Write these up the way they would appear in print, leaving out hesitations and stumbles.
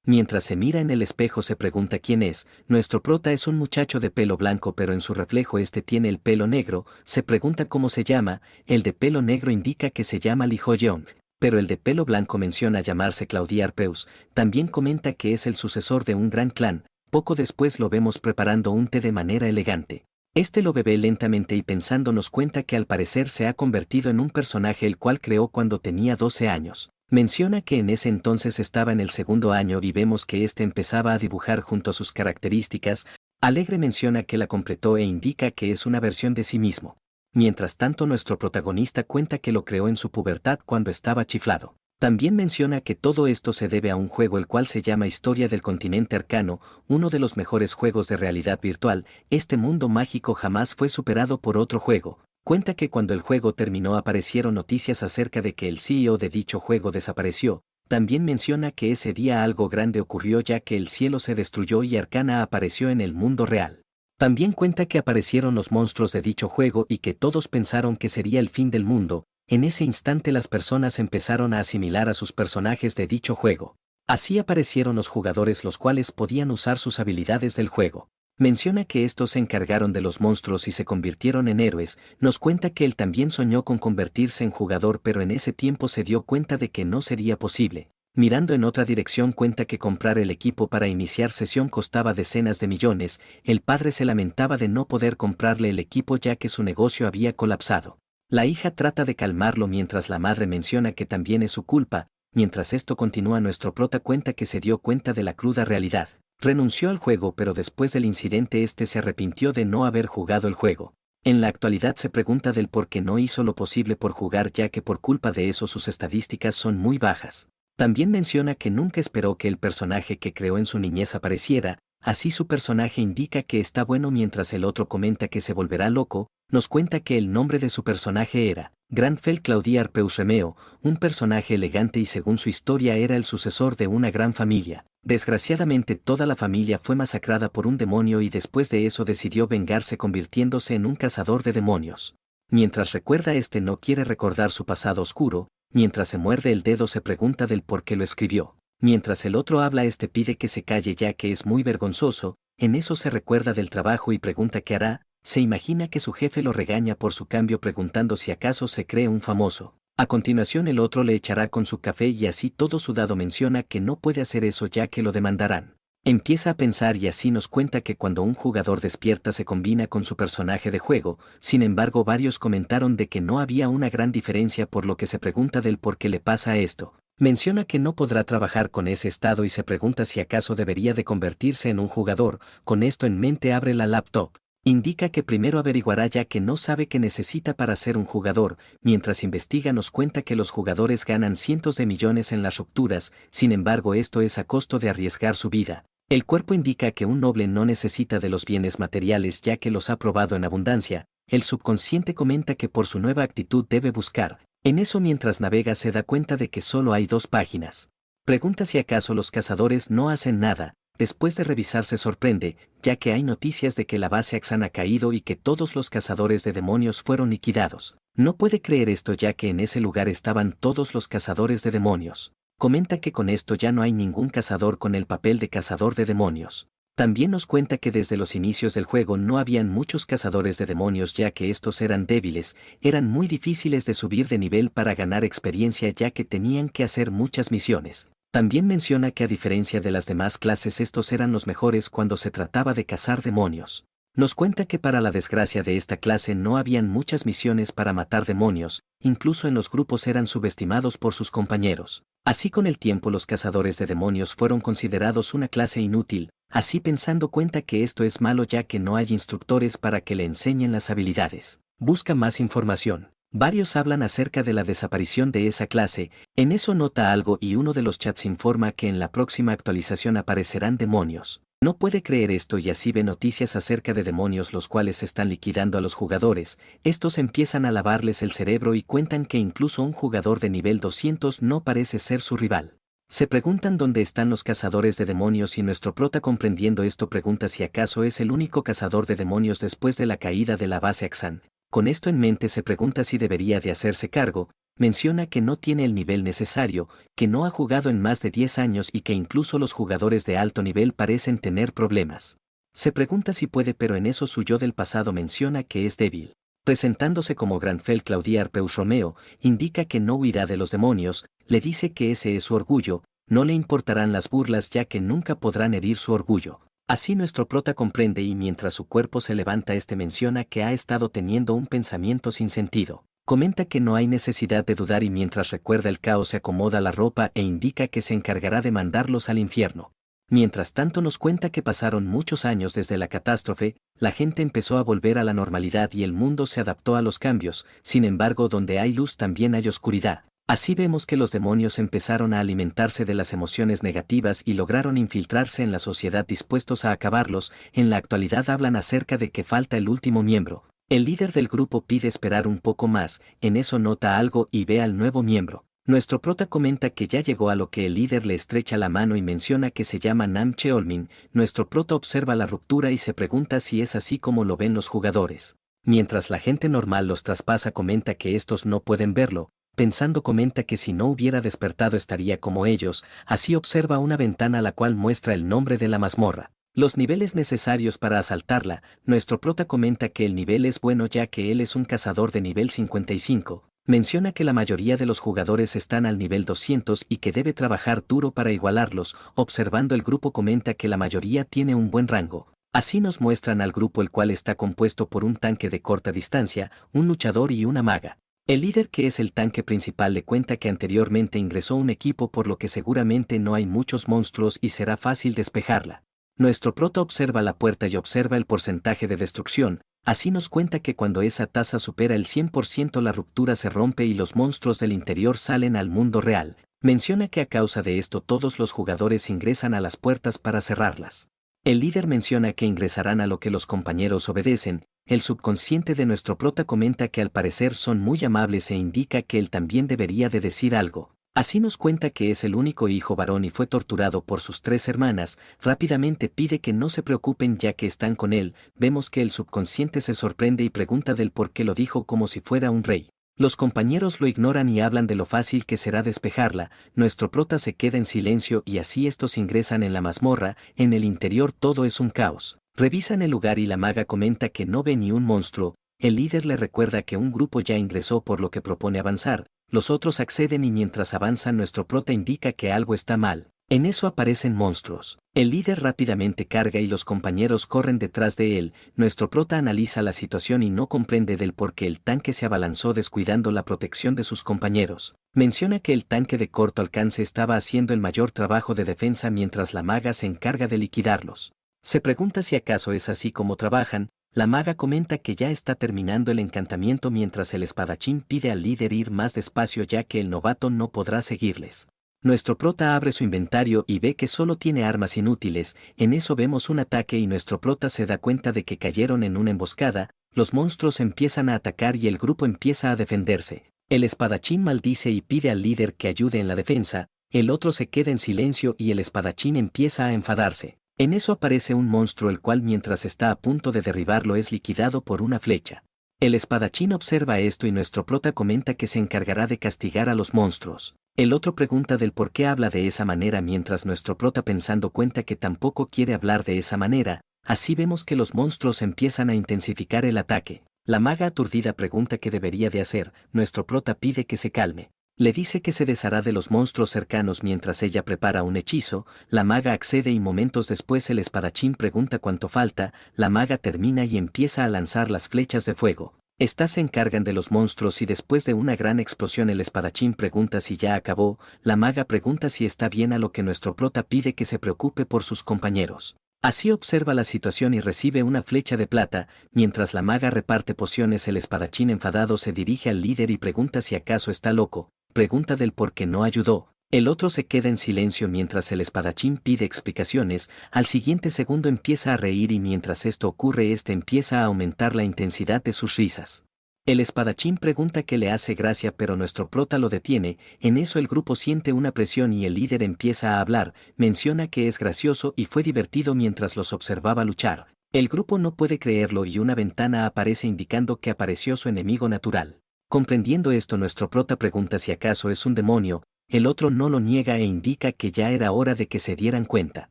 Mientras se mira en el espejo se pregunta quién es. Nuestro prota es un muchacho de pelo blanco pero en su reflejo este tiene el pelo negro. Se pregunta cómo se llama. El de pelo negro indica que se llama Lee Ho-young, pero el de pelo blanco menciona llamarse Claudia Arpeus. También comenta que es el sucesor de un gran clan. Poco después lo vemos preparando un té de manera elegante. Este lo bebe lentamente y pensando nos cuenta que al parecer se ha convertido en un personaje el cual creó cuando tenía 12 años. Menciona que en ese entonces estaba en el segundo año y vemos que éste empezaba a dibujar junto a sus características. Alegre menciona que la completó e indica que es una versión de sí mismo. Mientras tanto nuestro protagonista cuenta que lo creó en su pubertad cuando estaba chiflado. También menciona que todo esto se debe a un juego el cual se llama Historia del Continente Arcano, uno de los mejores juegos de realidad virtual. Este mundo mágico jamás fue superado por otro juego. Cuenta que cuando el juego terminó aparecieron noticias acerca de que el CEO de dicho juego desapareció. También menciona que ese día algo grande ocurrió ya que el cielo se destruyó y Arcana apareció en el mundo real. También cuenta que aparecieron los monstruos de dicho juego y que todos pensaron que sería el fin del mundo. En ese instante las personas empezaron a asimilar a sus personajes de dicho juego. Así aparecieron los jugadores los cuales podían usar sus habilidades del juego. Menciona que estos se encargaron de los monstruos y se convirtieron en héroes. Nos cuenta que él también soñó con convertirse en jugador pero en ese tiempo se dio cuenta de que no sería posible. Mirando en otra dirección cuenta que comprar el equipo para iniciar sesión costaba decenas de millones. El padre se lamentaba de no poder comprarle el equipo ya que su negocio había colapsado. La hija trata de calmarlo mientras la madre menciona que también es su culpa. Mientras esto continúa nuestro prota cuenta que se dio cuenta de la cruda realidad. Renunció al juego pero después del incidente este se arrepintió de no haber jugado el juego. En la actualidad se pregunta del por qué no hizo lo posible por jugar ya que por culpa de eso sus estadísticas son muy bajas. También menciona que nunca esperó que el personaje que creó en su niñez apareciera, así su personaje indica que está bueno mientras el otro comenta que se volverá loco. Nos cuenta que el nombre de su personaje era Granfell Claudia Arpeus Remeo, un personaje elegante y según su historia era el sucesor de una gran familia. Desgraciadamente toda la familia fue masacrada por un demonio y después de eso decidió vengarse convirtiéndose en un cazador de demonios. Mientras recuerda no quiere recordar su pasado oscuro, mientras se muerde el dedo se pregunta del por qué lo escribió. Mientras el otro habla pide que se calle ya que es muy vergonzoso. En eso se recuerda del trabajo y pregunta qué hará. Se imagina que su jefe lo regaña por su cambio preguntando si acaso se cree un famoso. A continuación el otro le echará con su café y así todo sudado menciona que no puede hacer eso ya que lo demandarán. Empieza a pensar y así nos cuenta que cuando un jugador despierta se combina con su personaje de juego. Sin embargo varios comentaron de que no había una gran diferencia por lo que se pregunta del por qué le pasa esto. Menciona que no podrá trabajar con ese estado y se pregunta si acaso debería de convertirse en un jugador. Con esto en mente abre la laptop. Indica que primero averiguará ya que no sabe qué necesita para ser un jugador. Mientras investiga nos cuenta que los jugadores ganan cientos de millones en las rupturas, sin embargo esto es a costo de arriesgar su vida. El cuerpo indica que un noble no necesita de los bienes materiales ya que los ha probado en abundancia. El subconsciente comenta que por su nueva actitud debe buscar. En eso mientras navega se da cuenta de que solo hay 2 páginas. Pregunta si acaso los cazadores no hacen nada. Después de revisar se sorprende, ya que hay noticias de que la base Axan ha caído y que todos los cazadores de demonios fueron liquidados. No puede creer esto ya que en ese lugar estaban todos los cazadores de demonios. Comenta que con esto ya no hay ningún cazador con el papel de cazador de demonios. También nos cuenta que desde los inicios del juego no habían muchos cazadores de demonios ya que estos eran débiles, eran muy difíciles de subir de nivel para ganar experiencia ya que tenían que hacer muchas misiones. También menciona que a diferencia de las demás clases estos eran los mejores cuando se trataba de cazar demonios. Nos cuenta que para la desgracia de esta clase no habían muchas misiones para matar demonios, incluso en los grupos eran subestimados por sus compañeros. Así con el tiempo los cazadores de demonios fueron considerados una clase inútil, así pensando cuenta que esto es malo ya que no hay instructores para que le enseñen las habilidades. Busca más información. Varios hablan acerca de la desaparición de esa clase. En eso nota algo y uno de los chats informa que en la próxima actualización aparecerán demonios. No puede creer esto y así ve noticias acerca de demonios los cuales están liquidando a los jugadores. Estos empiezan a lavarles el cerebro y cuentan que incluso un jugador de nivel 200 no parece ser su rival. Se preguntan dónde están los cazadores de demonios y nuestro prota comprendiendo esto pregunta si acaso es el único cazador de demonios después de la caída de la base Axan. Con esto en mente se pregunta si debería de hacerse cargo. Menciona que no tiene el nivel necesario, que no ha jugado en más de 10 años y que incluso los jugadores de alto nivel parecen tener problemas. Se pregunta si puede, pero en eso su yo del pasado menciona que es débil. Presentándose como Granfell Claudia Arpeus Romeo, indica que no huirá de los demonios, le dice que ese es su orgullo, no le importarán las burlas ya que nunca podrán herir su orgullo. Así nuestro prota comprende y mientras su cuerpo se levanta menciona que ha estado teniendo un pensamiento sin sentido. Comenta que no hay necesidad de dudar y mientras recuerda el caos se acomoda la ropa e indica que se encargará de mandarlos al infierno. Mientras tanto nos cuenta que pasaron muchos años desde la catástrofe, la gente empezó a volver a la normalidad y el mundo se adaptó a los cambios, sin embargo donde hay luz también hay oscuridad. Así vemos que los demonios empezaron a alimentarse de las emociones negativas y lograron infiltrarse en la sociedad dispuestos a acabarlos. En la actualidad hablan acerca de que falta el último miembro. El líder del grupo pide esperar un poco más, en eso nota algo y ve al nuevo miembro. Nuestro prota comenta que ya llegó a lo que el líder le estrecha la mano y menciona que se llama Nam Cheolmin. Nuestro prota observa la ruptura y se pregunta si es así como lo ven los jugadores. Mientras la gente normal los traspasa comenta que estos no pueden verlo. Pensando comenta que si no hubiera despertado estaría como ellos, así observa una ventana la cual muestra el nombre de la mazmorra. Los niveles necesarios para asaltarla, nuestro prota comenta que el nivel es bueno ya que él es un cazador de nivel 55, menciona que la mayoría de los jugadores están al nivel 200 y que debe trabajar duro para igualarlos, observando el grupo comenta que la mayoría tiene un buen rango. Así nos muestran al grupo el cual está compuesto por un tanque de corta distancia, un luchador y una maga. El líder que es el tanque principal le cuenta que anteriormente ingresó un equipo por lo que seguramente no hay muchos monstruos y será fácil despejarla. Nuestro prota observa la puerta y observa el porcentaje de destrucción, así nos cuenta que cuando esa tasa supera el 100% la ruptura se rompe y los monstruos del interior salen al mundo real. Menciona que a causa de esto todos los jugadores ingresan a las puertas para cerrarlas. El líder menciona que ingresarán a lo que los compañeros obedecen. El subconsciente de nuestro prota comenta que al parecer son muy amables e indica que él también debería de decir algo. Así nos cuenta que es el único hijo varón y fue torturado por sus 3 hermanas, rápidamente pide que no se preocupen ya que están con él. Vemos que el subconsciente se sorprende y pregunta del por qué lo dijo como si fuera un rey. Los compañeros lo ignoran y hablan de lo fácil que será despejarla. Nuestro prota se queda en silencio y así estos ingresan en la mazmorra. En el interior todo es un caos. Revisan el lugar y la maga comenta que no ve ni un monstruo. El líder le recuerda que un grupo ya ingresó por lo que propone avanzar. Los otros acceden y mientras avanzan nuestro prota indica que algo está mal. En eso aparecen monstruos. El líder rápidamente carga y los compañeros corren detrás de él. Nuestro prota analiza la situación y no comprende del por qué el tanque se abalanzó descuidando la protección de sus compañeros. Menciona que el tanque de corto alcance estaba haciendo el mayor trabajo de defensa mientras la maga se encarga de liquidarlos. Se pregunta si acaso es así como trabajan. La maga comenta que ya está terminando el encantamiento mientras el espadachín pide al líder ir más despacio ya que el novato no podrá seguirles. Nuestro prota abre su inventario y ve que solo tiene armas inútiles. En eso vemos un ataque y nuestro prota se da cuenta de que cayeron en una emboscada. Los monstruos empiezan a atacar y el grupo empieza a defenderse. El espadachín maldice y pide al líder que ayude en la defensa. El otro se queda en silencio y el espadachín empieza a enfadarse. En eso aparece un monstruo el cual mientras está a punto de derribarlo es liquidado por una flecha. El espadachín observa esto y nuestro prota comenta que se encargará de castigar a los monstruos. El otro pregunta del por qué habla de esa manera mientras nuestro prota pensando cuenta que tampoco quiere hablar de esa manera. Así vemos que los monstruos empiezan a intensificar el ataque. La maga aturdida pregunta qué debería de hacer, nuestro prota pide que se calme. Le dice que se deshará de los monstruos cercanos mientras ella prepara un hechizo. La maga accede y momentos después el espadachín pregunta cuánto falta. La maga termina y empieza a lanzar las flechas de fuego. Estas se encargan de los monstruos y después de una gran explosión el espadachín pregunta si ya acabó. La maga pregunta si está bien, a lo que nuestro prota pide que se preocupe por sus compañeros. Así observa la situación y recibe una flecha de plata. Mientras la maga reparte pociones el espadachín enfadado se dirige al líder y pregunta si acaso está loco. Pregunta del por qué no ayudó. El otro se queda en silencio mientras el espadachín pide explicaciones. Al siguiente segundo empieza a reír y mientras esto ocurre empieza a aumentar la intensidad de sus risas. El espadachín pregunta qué le hace gracia pero nuestro prota lo detiene. En eso el grupo siente una presión y el líder empieza a hablar. Menciona que es gracioso y fue divertido mientras los observaba luchar. El grupo no puede creerlo y una ventana aparece indicando que apareció su enemigo natural. Comprendiendo esto, nuestro prota pregunta si acaso es un demonio, el otro no lo niega e indica que ya era hora de que se dieran cuenta.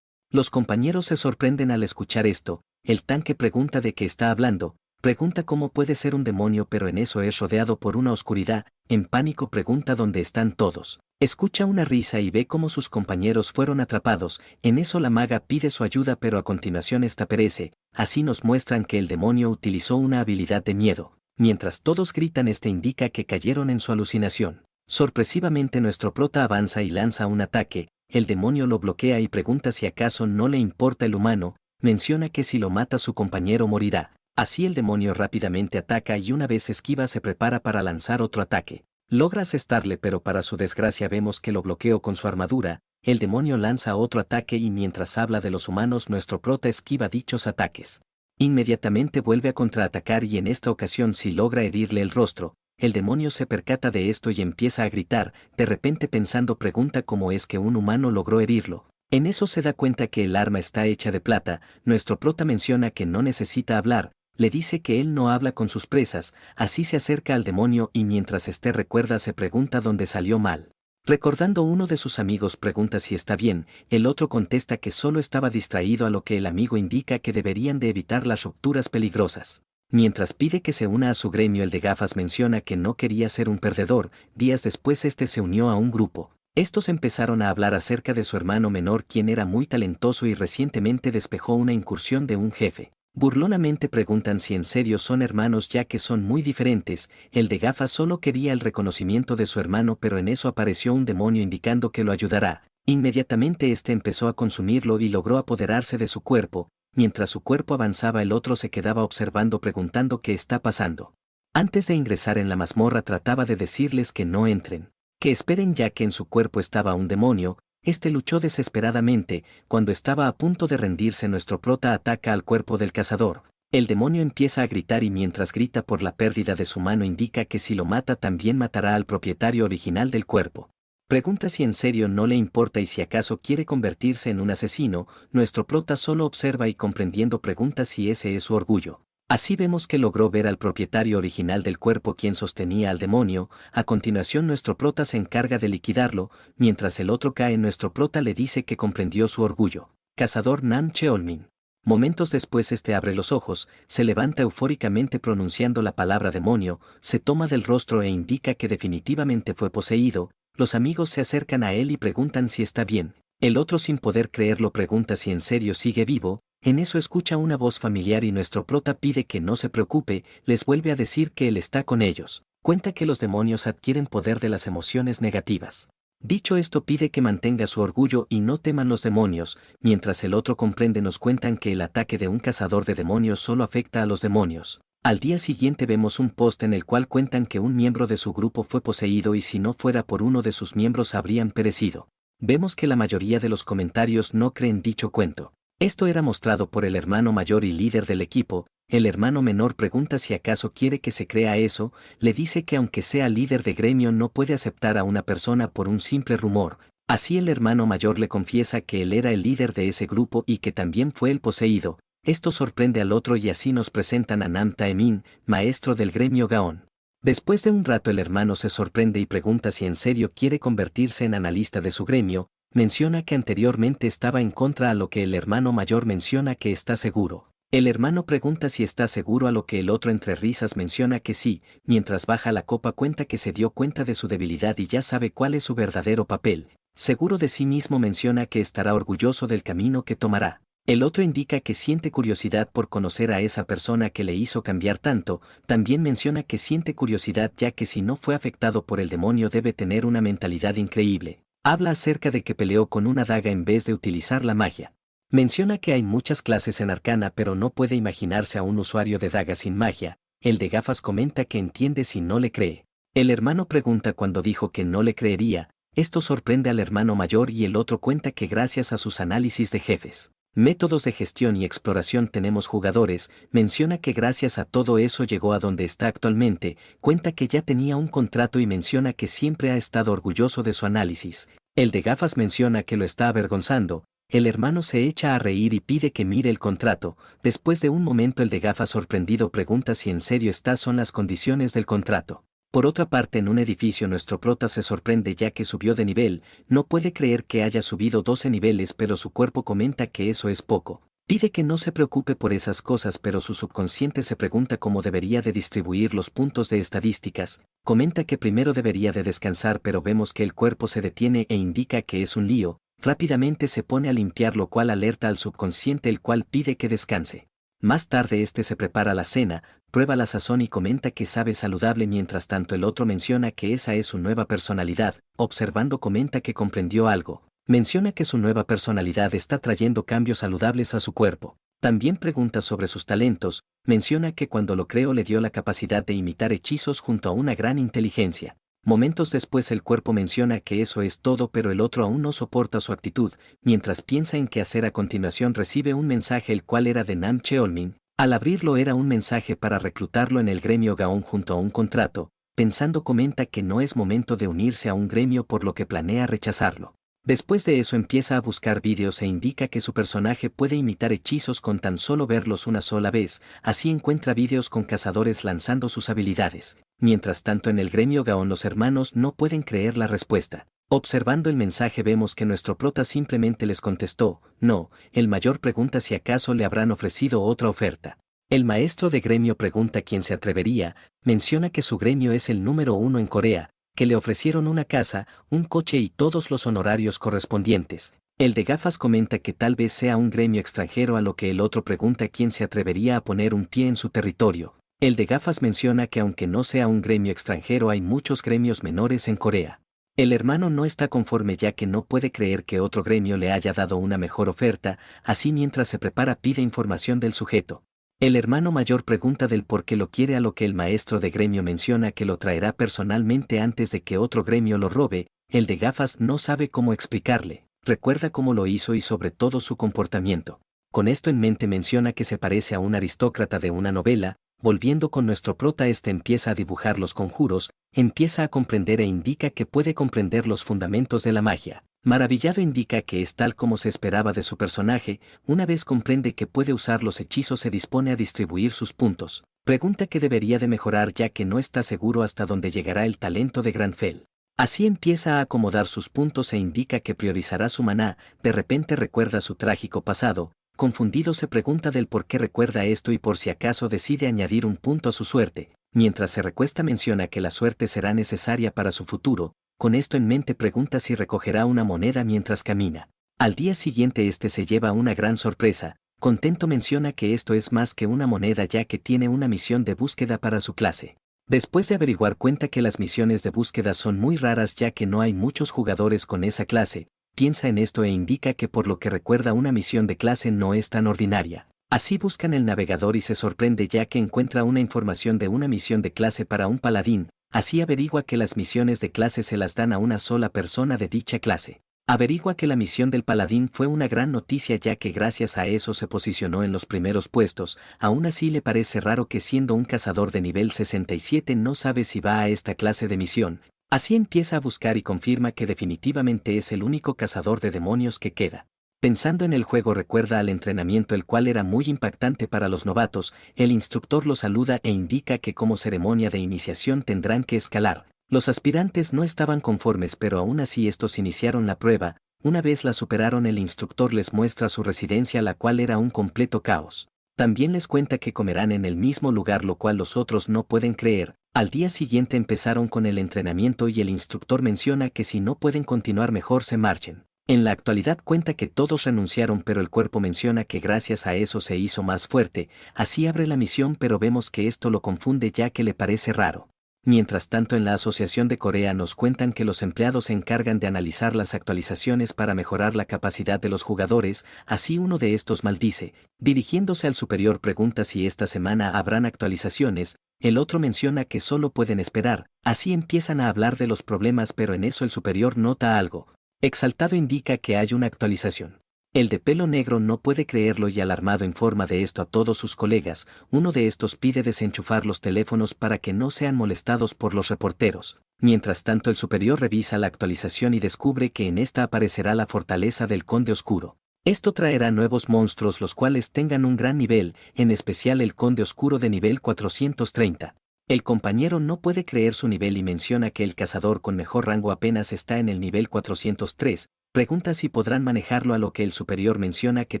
Los compañeros se sorprenden al escuchar esto, el tanque pregunta de qué está hablando, pregunta cómo puede ser un demonio, pero en eso es rodeado por una oscuridad, en pánico pregunta dónde están todos. Escucha una risa y ve cómo sus compañeros fueron atrapados, en eso la maga pide su ayuda pero a continuación esta perece, así nos muestran que el demonio utilizó una habilidad de miedo. Mientras todos gritan, este indica que cayeron en su alucinación. Sorpresivamente nuestro prota avanza y lanza un ataque, el demonio lo bloquea y pregunta si acaso no le importa el humano, menciona que si lo mata su compañero morirá. Así el demonio rápidamente ataca y una vez esquiva se prepara para lanzar otro ataque. Logra asestarle pero para su desgracia vemos que lo bloqueó con su armadura, el demonio lanza otro ataque y mientras habla de los humanos nuestro prota esquiva dichos ataques. Inmediatamente vuelve a contraatacar y en esta ocasión sí logra herirle el rostro. El demonio se percata de esto y empieza a gritar, de repente pensando pregunta cómo es que un humano logró herirlo. En eso se da cuenta que el arma está hecha de plata, nuestro prota menciona que no necesita hablar, le dice que él no habla con sus presas, así se acerca al demonio y mientras este recuerda se pregunta dónde salió mal. Recordando uno de sus amigos pregunta si está bien, el otro contesta que solo estaba distraído a lo que el amigo indica que deberían de evitar las rupturas peligrosas. Mientras pide que se una a su gremio el de gafas menciona que no quería ser un perdedor, días después este se unió a un grupo. Estos empezaron a hablar acerca de su hermano menor quien era muy talentoso y recientemente despejó una incursión de un jefe. Burlonamente preguntan si en serio son hermanos ya que son muy diferentes, el de gafas solo quería el reconocimiento de su hermano pero en eso apareció un demonio indicando que lo ayudará. Inmediatamente este empezó a consumirlo y logró apoderarse de su cuerpo, mientras su cuerpo avanzaba el otro se quedaba observando preguntando qué está pasando. Antes de ingresar en la mazmorra trataba de decirles que no entren, que esperen ya que en su cuerpo estaba un demonio. Este luchó desesperadamente, cuando estaba a punto de rendirse nuestro prota ataca al cuerpo del cazador. El demonio empieza a gritar y mientras grita por la pérdida de su mano indica que si lo mata también matará al propietario original del cuerpo. Pregunta si en serio no le importa y si acaso quiere convertirse en un asesino, nuestro prota solo observa y comprendiendo pregunta si ese es su orgullo. Así vemos que logró ver al propietario original del cuerpo quien sostenía al demonio, a continuación nuestro prota se encarga de liquidarlo, mientras el otro cae nuestro prota le dice que comprendió su orgullo. Cazador Nam Cheolmin. Momentos después este abre los ojos, se levanta eufóricamente pronunciando la palabra demonio, se toma del rostro e indica que definitivamente fue poseído, los amigos se acercan a él y preguntan si está bien, el otro sin poder creerlo pregunta si en serio sigue vivo. En eso escucha una voz familiar y nuestro prota pide que no se preocupe, les vuelve a decir que él está con ellos. Cuenta que los demonios adquieren poder de las emociones negativas. Dicho esto pide que mantenga su orgullo y no teman los demonios, mientras el otro comprende nos cuentan que el ataque de un cazador de demonios solo afecta a los demonios. Al día siguiente vemos un post en el cual cuentan que un miembro de su grupo fue poseído y si no fuera por uno de sus miembros habrían perecido. Vemos que la mayoría de los comentarios no creen dicho cuento. Esto era mostrado por el hermano mayor y líder del equipo, el hermano menor pregunta si acaso quiere que se crea eso, le dice que aunque sea líder de gremio no puede aceptar a una persona por un simple rumor, así el hermano mayor le confiesa que él era el líder de ese grupo y que también fue el poseído, esto sorprende al otro y así nos presentan a Nam Taemin, maestro del gremio Gaon. Después de un rato el hermano se sorprende y pregunta si en serio quiere convertirse en analista de su gremio, menciona que anteriormente estaba en contra a lo que el hermano mayor menciona que está seguro. El hermano pregunta si está seguro a lo que el otro entre risas menciona que sí, mientras baja la copa cuenta que se dio cuenta de su debilidad y ya sabe cuál es su verdadero papel. Seguro de sí mismo menciona que estará orgulloso del camino que tomará. El otro indica que siente curiosidad por conocer a esa persona que le hizo cambiar tanto, también menciona que siente curiosidad ya que si no fue afectado por el demonio debe tener una mentalidad increíble. Habla acerca de que peleó con una daga en vez de utilizar la magia. Menciona que hay muchas clases en arcana pero no puede imaginarse a un usuario de daga sin magia, el de gafas comenta que entiende si no le cree. El hermano pregunta cuando dijo que no le creería, esto sorprende al hermano mayor y el otro cuenta que gracias a sus análisis de jefes, métodos de gestión y exploración tenemos jugadores, menciona que gracias a todo eso llegó a donde está actualmente, cuenta que ya tenía un contrato y menciona que siempre ha estado orgulloso de su análisis. El de gafas menciona que lo está avergonzando, el hermano se echa a reír y pide que mire el contrato, después de un momento el de gafas sorprendido pregunta si en serio estas son las condiciones del contrato. Por otra parte, en un edificio nuestro prota se sorprende ya que subió de nivel, no puede creer que haya subido 12 niveles, pero su cuerpo comenta que eso es poco. Pide que no se preocupe por esas cosas, pero su subconsciente se pregunta cómo debería de distribuir los puntos de estadísticas. Comenta que primero debería de descansar, pero vemos que el cuerpo se detiene e indica que es un lío. Rápidamente se pone a limpiar, lo cual alerta al subconsciente, el cual pide que descanse. Más tarde este se prepara la cena, prueba la sazón y comenta que sabe saludable. Mientras tanto el otro menciona que esa es su nueva personalidad. Observando comenta que comprendió algo. Menciona que su nueva personalidad está trayendo cambios saludables a su cuerpo. También pregunta sobre sus talentos. Menciona que cuando lo creó le dio la capacidad de imitar hechizos junto a una gran inteligencia. Momentos después el cuerpo menciona que eso es todo, pero el otro aún no soporta su actitud. Mientras piensa en qué hacer a continuación recibe un mensaje, el cual era de Nam Cheolmin. Al abrirlo era un mensaje para reclutarlo en el gremio Gaon junto a un contrato. Pensando comenta que no es momento de unirse a un gremio, por lo que planea rechazarlo. Después de eso empieza a buscar vídeos e indica que su personaje puede imitar hechizos con tan solo verlos una sola vez. Así encuentra vídeos con cazadores lanzando sus habilidades. Mientras tanto en el gremio Gaon los hermanos no pueden creer la respuesta. Observando el mensaje vemos que nuestro prota simplemente les contestó, no. El mayor pregunta si acaso le habrán ofrecido otra oferta. El maestro de gremio pregunta quién se atrevería. Menciona que su gremio es el número 1 en Corea, que le ofrecieron una casa, un coche y todos los honorarios correspondientes. El de gafas comenta que tal vez sea un gremio extranjero, a lo que el otro pregunta quién se atrevería a poner un pie en su territorio. El de gafas menciona que aunque no sea un gremio extranjero hay muchos gremios menores en Corea. El hermano no está conforme ya que no puede creer que otro gremio le haya dado una mejor oferta, así mientras se prepara pide información del sujeto. El hermano mayor pregunta del por qué lo quiere, a lo que el maestro de gremio menciona que lo traerá personalmente antes de que otro gremio lo robe. El de gafas no sabe cómo explicarle, recuerda cómo lo hizo y sobre todo su comportamiento. Con esto en mente menciona que se parece a un aristócrata de una novela. Volviendo con nuestro prota, este empieza a dibujar los conjuros, empieza a comprender e indica que puede comprender los fundamentos de la magia. Maravillado indica que es tal como se esperaba de su personaje. Una vez comprende que puede usar los hechizos se dispone a distribuir sus puntos. Pregunta qué debería de mejorar ya que no está seguro hasta dónde llegará el talento de Granfell. Así empieza a acomodar sus puntos e indica que priorizará su maná. De repente recuerda su trágico pasado. Confundido se pregunta del por qué recuerda esto y por si acaso decide añadir un punto a su suerte. Mientras se recuesta menciona que la suerte será necesaria para su futuro. Con esto en mente pregunta si recogerá una moneda mientras camina. Al día siguiente este se lleva una gran sorpresa. Contento menciona que esto es más que una moneda ya que tiene una misión de búsqueda para su clase. Después de averiguar cuenta que las misiones de búsqueda son muy raras ya que no hay muchos jugadores con esa clase. Piensa en esto e indica que por lo que recuerda una misión de clase no es tan ordinaria. Así buscan el navegador y se sorprende ya que encuentra una información de una misión de clase para un paladín. Así averigua que las misiones de clase se las dan a una sola persona de dicha clase. Averigua que la misión del paladín fue una gran noticia ya que gracias a eso se posicionó en los primeros puestos. Aún así le parece raro que siendo un cazador de nivel 67 no sabe si va a esta clase de misión. Así empieza a buscar y confirma que definitivamente es el único cazador de demonios que queda. Pensando en el juego recuerda al entrenamiento, el cual era muy impactante para los novatos. El instructor lo saluda e indica que como ceremonia de iniciación tendrán que escalar. Los aspirantes no estaban conformes, pero aún así estos iniciaron la prueba. Una vez la superaron el instructor les muestra su residencia, la cual era un completo caos. También les cuenta que comerán en el mismo lugar, lo cual los otros no pueden creer. Al día siguiente empezaron con el entrenamiento y el instructor menciona que si no pueden continuar mejor se marchen. En la actualidad cuenta que todos renunciaron, pero el cuerpo menciona que gracias a eso se hizo más fuerte. Así abre la misión, pero vemos que esto lo confunde ya que le parece raro. Mientras tanto en la Asociación de Corea nos cuentan que los empleados se encargan de analizar las actualizaciones para mejorar la capacidad de los jugadores. Así uno de estos maldice. Dirigiéndose al superior pregunta si esta semana habrán actualizaciones. El otro menciona que solo pueden esperar. Así empiezan a hablar de los problemas, pero en eso el superior nota algo. Exaltado indica que hay una actualización. El de pelo negro no puede creerlo y alarmado informa de esto a todos sus colegas. Uno de estos pide desenchufar los teléfonos para que no sean molestados por los reporteros. Mientras tanto el superior revisa la actualización y descubre que en esta aparecerá la fortaleza del Conde Oscuro. Esto traerá nuevos monstruos los cuales tengan un gran nivel, en especial el Conde Oscuro de nivel 430. El compañero no puede creer su nivel y menciona que el cazador con mejor rango apenas está en el nivel 403, pregunta si podrán manejarlo, a lo que el superior menciona que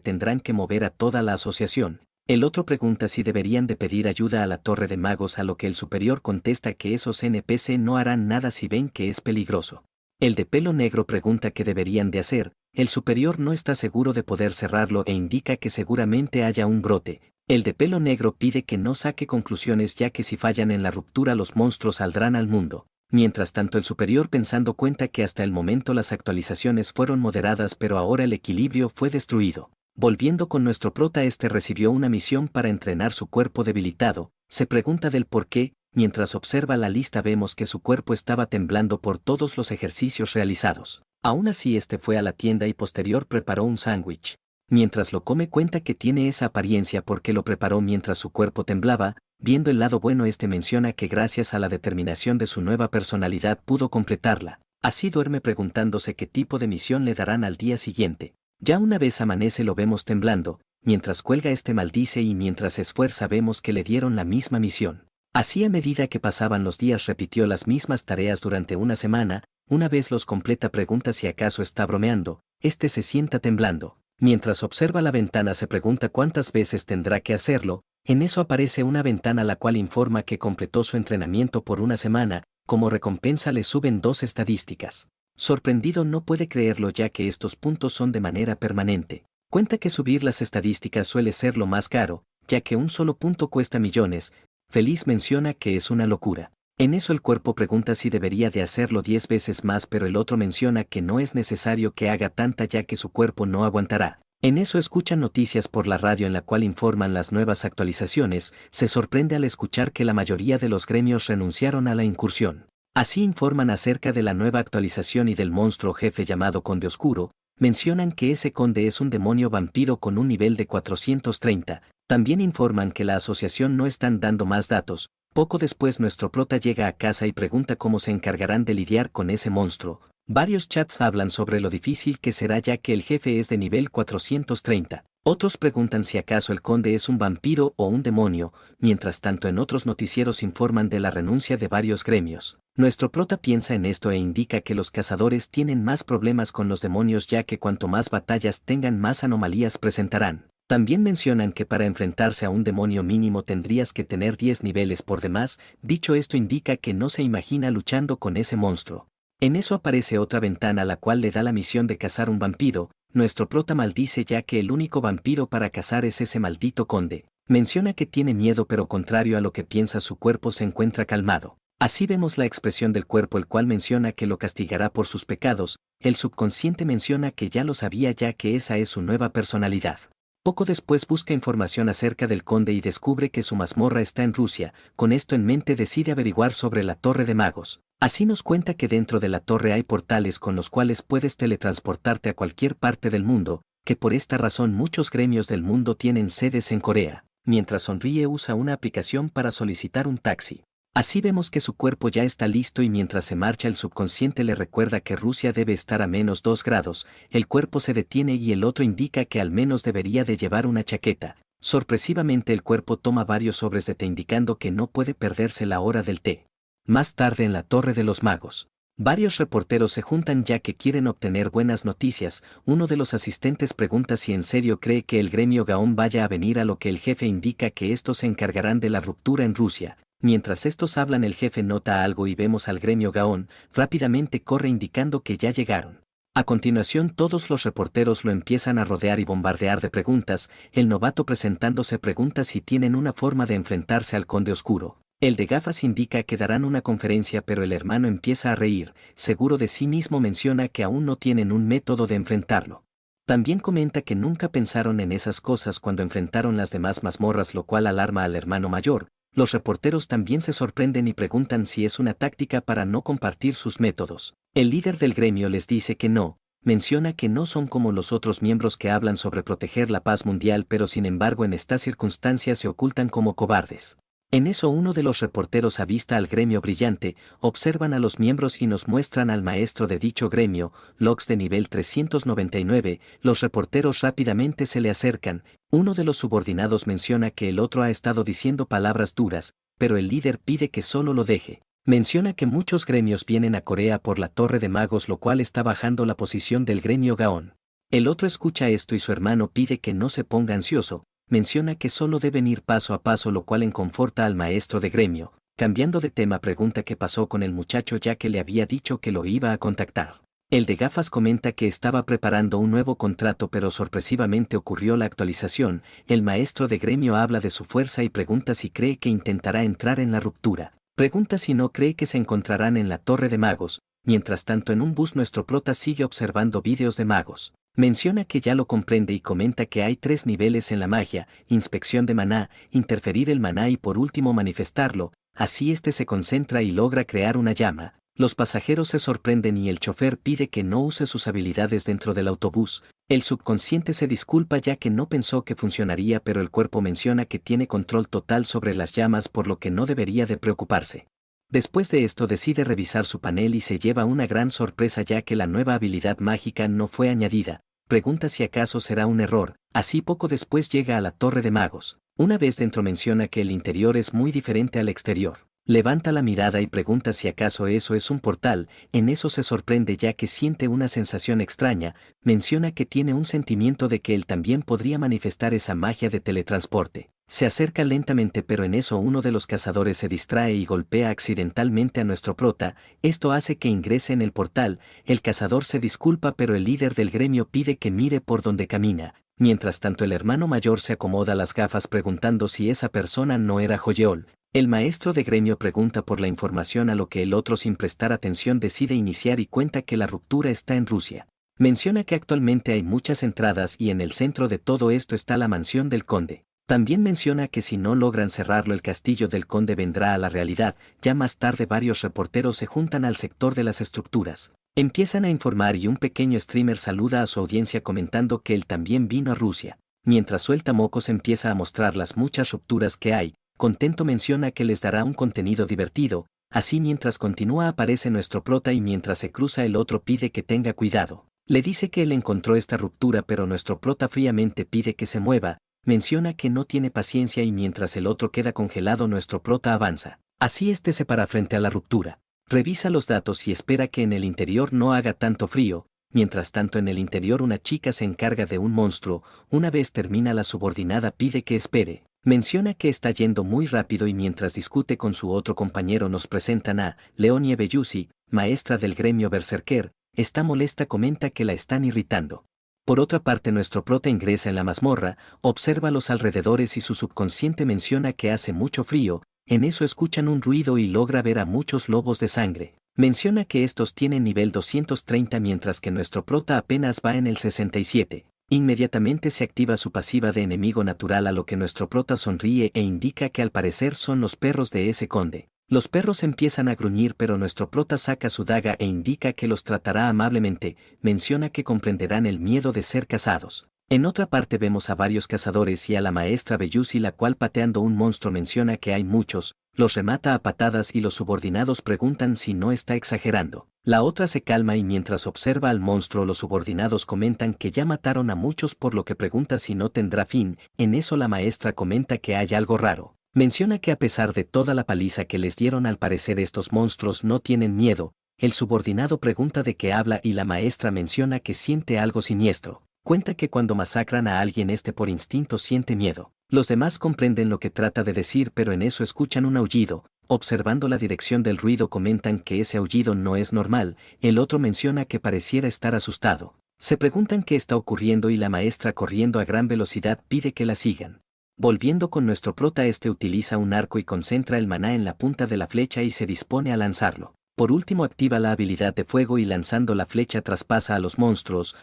tendrán que mover a toda la asociación. El otro pregunta si deberían de pedir ayuda a la Torre de Magos, a lo que el superior contesta que esos NPC no harán nada si ven que es peligroso. El de pelo negro pregunta qué deberían de hacer, el superior no está seguro de poder cerrarlo e indica que seguramente haya un brote. El de pelo negro pide que no saque conclusiones, ya que si fallan en la ruptura los monstruos saldrán al mundo. Mientras tanto, el superior pensando cuenta que hasta el momento las actualizaciones fueron moderadas, pero ahora el equilibrio fue destruido. Volviendo con nuestro prota, este recibió una misión para entrenar su cuerpo debilitado, se pregunta del por qué. Mientras observa la lista vemos que su cuerpo estaba temblando por todos los ejercicios realizados. Aún así este fue a la tienda y posterior preparó un sándwich. Mientras lo come cuenta que tiene esa apariencia porque lo preparó mientras su cuerpo temblaba. Viendo el lado bueno, este menciona que gracias a la determinación de su nueva personalidad pudo completarla. Así duerme preguntándose qué tipo de misión le darán al día siguiente. Ya una vez amanece lo vemos temblando, mientras cuelga este maldice y mientras se esfuerza vemos que le dieron la misma misión. Así a medida que pasaban los días repitió las mismas tareas durante una semana. Una vez los completa pregunta si acaso está bromeando, este se sienta temblando. Mientras observa la ventana se pregunta cuántas veces tendrá que hacerlo. En eso aparece una ventana la cual informa que completó su entrenamiento por una semana, como recompensa le suben 2 estadísticas. Sorprendido no puede creerlo, ya que estos puntos son de manera permanente. Cuenta que subir las estadísticas suele ser lo más caro, ya que un solo punto cuesta millones. Feliz menciona que es una locura. En eso el cuerpo pregunta si debería de hacerlo 10 veces más, pero el otro menciona que no es necesario que haga tanta, ya que su cuerpo no aguantará. En eso escuchan noticias por la radio en la cual informan las nuevas actualizaciones, se sorprende al escuchar que la mayoría de los gremios renunciaron a la incursión. Así informan acerca de la nueva actualización y del monstruo jefe llamado Conde Oscuro, mencionan que ese conde es un demonio vampiro con un nivel de 430, también informan que la asociación no están dando más datos. Poco después nuestro prota llega a casa y pregunta cómo se encargarán de lidiar con ese monstruo. Varios chats hablan sobre lo difícil que será, ya que el jefe es de nivel 430. Otros preguntan si acaso el conde es un vampiro o un demonio. Mientras tanto, en otros noticieros informan de la renuncia de varios gremios. Nuestro prota piensa en esto e indica que los cazadores tienen más problemas con los demonios, ya que cuanto más batallas tengan más anomalías presentarán. También mencionan que para enfrentarse a un demonio mínimo tendrías que tener 10 niveles por demás. Dicho esto indica que no se imagina luchando con ese monstruo. En eso aparece otra ventana la cual le da la misión de cazar un vampiro. Nuestro prota maldice, ya que el único vampiro para cazar es ese maldito conde. Menciona que tiene miedo, pero contrario a lo que piensa su cuerpo se encuentra calmado. Así vemos la expresión del cuerpo, el cual menciona que lo castigará por sus pecados. El subconsciente menciona que ya lo sabía, ya que esa es su nueva personalidad. Poco después busca información acerca del conde y descubre que su mazmorra está en Rusia. Con esto en mente decide averiguar sobre la Torre de Magos. Así nos cuenta que dentro de la torre hay portales con los cuales puedes teletransportarte a cualquier parte del mundo, que por esta razón muchos gremios del mundo tienen sedes en Corea. Mientras sonríe usa una aplicación para solicitar un taxi. Así vemos que su cuerpo ya está listo y mientras se marcha el subconsciente le recuerda que Rusia debe estar a -2 grados, el cuerpo se detiene y el otro indica que al menos debería de llevar una chaqueta. Sorpresivamente el cuerpo toma varios sobres de té indicando que no puede perderse la hora del té. Más tarde en la Torre de los Magos. Varios reporteros se juntan ya que quieren obtener buenas noticias. Uno de los asistentes pregunta si en serio cree que el gremio Gaon vaya a venir, a lo que el jefe indica que estos se encargarán de la ruptura en Rusia. Mientras estos hablan el jefe nota algo y vemos al gremio Gaon, rápidamente corre indicando que ya llegaron. A continuación todos los reporteros lo empiezan a rodear y bombardear de preguntas. El novato presentándose pregunta si tienen una forma de enfrentarse al Conde Oscuro. El de gafas indica que darán una conferencia, pero el hermano empieza a reír, seguro de sí mismo menciona que aún no tienen un método de enfrentarlo. También comenta que nunca pensaron en esas cosas cuando enfrentaron las demás mazmorras, lo cual alarma al hermano mayor. Los reporteros también se sorprenden y preguntan si es una táctica para no compartir sus métodos. El líder del gremio les dice que no, menciona que no son como los otros miembros que hablan sobre proteger la paz mundial, pero sin embargo en estas circunstancias se ocultan como cobardes. En eso uno de los reporteros avista al gremio brillante, observan a los miembros y nos muestran al maestro de dicho gremio, logs de nivel 399, los reporteros rápidamente se le acercan, uno de los subordinados menciona que el otro ha estado diciendo palabras duras, pero el líder pide que solo lo deje. Menciona que muchos gremios vienen a Corea por la Torre de Magos, lo cual está bajando la posición del gremio Gaon. El otro escucha esto y su hermano pide que no se ponga ansioso. Menciona que solo deben ir paso a paso, lo cual enconforta al maestro de gremio. Cambiando de tema, pregunta qué pasó con el muchacho ya que le había dicho que lo iba a contactar. El de gafas comenta que estaba preparando un nuevo contrato, pero sorpresivamente ocurrió la actualización. El maestro de gremio habla de su fuerza y pregunta si cree que intentará entrar en la ruptura. Pregunta si no cree que se encontrarán en la Torre de Magos. Mientras tanto, en un bus nuestro prota sigue observando vídeos de magos. Menciona que ya lo comprende y comenta que hay 3 niveles en la magia: inspección de maná, interferir el maná y por último manifestarlo. Así este se concentra y logra crear una llama. Los pasajeros se sorprenden y el chofer pide que no use sus habilidades dentro del autobús. El subconsciente se disculpa ya que no pensó que funcionaría, pero el cuerpo menciona que tiene control total sobre las llamas, por lo que no debería de preocuparse. Después de esto decide revisar su panel y se lleva una gran sorpresa ya que la nueva habilidad mágica no fue añadida. Pregunta si acaso será un error. Así poco después llega a la Torre de Magos. Una vez dentro menciona que el interior es muy diferente al exterior. Levanta la mirada y pregunta si acaso eso es un portal. En eso se sorprende ya que siente una sensación extraña. Menciona que tiene un sentimiento de que él también podría manifestar esa magia de teletransporte. Se acerca lentamente, pero en eso uno de los cazadores se distrae y golpea accidentalmente a nuestro prota. Esto hace que ingrese en el portal. El cazador se disculpa, pero el líder del gremio pide que mire por donde camina. Mientras tanto, el hermano mayor se acomoda las gafas preguntando si esa persona no era Joyeol. El maestro de gremio pregunta por la información, a lo que el otro, sin prestar atención, decide iniciar y cuenta que la ruptura está en Rusia. Menciona que actualmente hay muchas entradas y en el centro de todo esto está la mansión del conde. También menciona que si no logran cerrarlo, el castillo del conde vendrá a la realidad. Ya más tarde varios reporteros se juntan al sector de las estructuras. Empiezan a informar y un pequeño streamer saluda a su audiencia comentando que él también vino a Rusia. Mientras suelta mocos empieza a mostrar las muchas rupturas que hay. Contento menciona que les dará un contenido divertido. Así mientras continúa aparece nuestro prota y mientras se cruza el otro pide que tenga cuidado. Le dice que él encontró esta ruptura, pero nuestro prota fríamente pide que se mueva. Menciona que no tiene paciencia y mientras el otro queda congelado nuestro prota avanza. Así este se para frente a la ruptura. Revisa los datos y espera que en el interior no haga tanto frío. Mientras tanto, en el interior una chica se encarga de un monstruo. Una vez termina, la subordinada pide que espere. Menciona que está yendo muy rápido y mientras discute con su otro compañero nos presentan a Leonie Bellusi, maestra del gremio Berserker. Está molesta, comenta que la están irritando. Por otra parte, nuestro prota ingresa en la mazmorra, observa los alrededores y su subconsciente menciona que hace mucho frío. En eso escuchan un ruido y logra ver a muchos lobos de sangre. Menciona que estos tienen nivel 230 mientras que nuestro prota apenas va en el 67. Inmediatamente se activa su pasiva de enemigo natural, a lo que nuestro prota sonríe e indica que al parecer son los perros de ese conde. Los perros empiezan a gruñir, pero nuestro prota saca su daga e indica que los tratará amablemente. Menciona que comprenderán el miedo de ser cazados. En otra parte vemos a varios cazadores y a la maestra Bellusi, la cual pateando un monstruo menciona que hay muchos, los remata a patadas y los subordinados preguntan si no está exagerando. La otra se calma y mientras observa al monstruo los subordinados comentan que ya mataron a muchos, por lo que pregunta si no tendrá fin. En eso la maestra comenta que hay algo raro. Menciona que a pesar de toda la paliza que les dieron, al parecer estos monstruos no tienen miedo. El subordinado pregunta de qué habla y la maestra menciona que siente algo siniestro. Cuenta que cuando masacran a alguien por instinto siente miedo. Los demás comprenden lo que trata de decir, pero en eso escuchan un aullido. Observando la dirección del ruido comentan que ese aullido no es normal. El otro menciona que pareciera estar asustado. Se preguntan qué está ocurriendo y la maestra, corriendo a gran velocidad, pide que la sigan. Volviendo con nuestro prota, utiliza un arco y concentra el maná en la punta de la flecha y se dispone a lanzarlo. Por último activa la habilidad de fuego y lanzando la flecha traspasa a los monstruos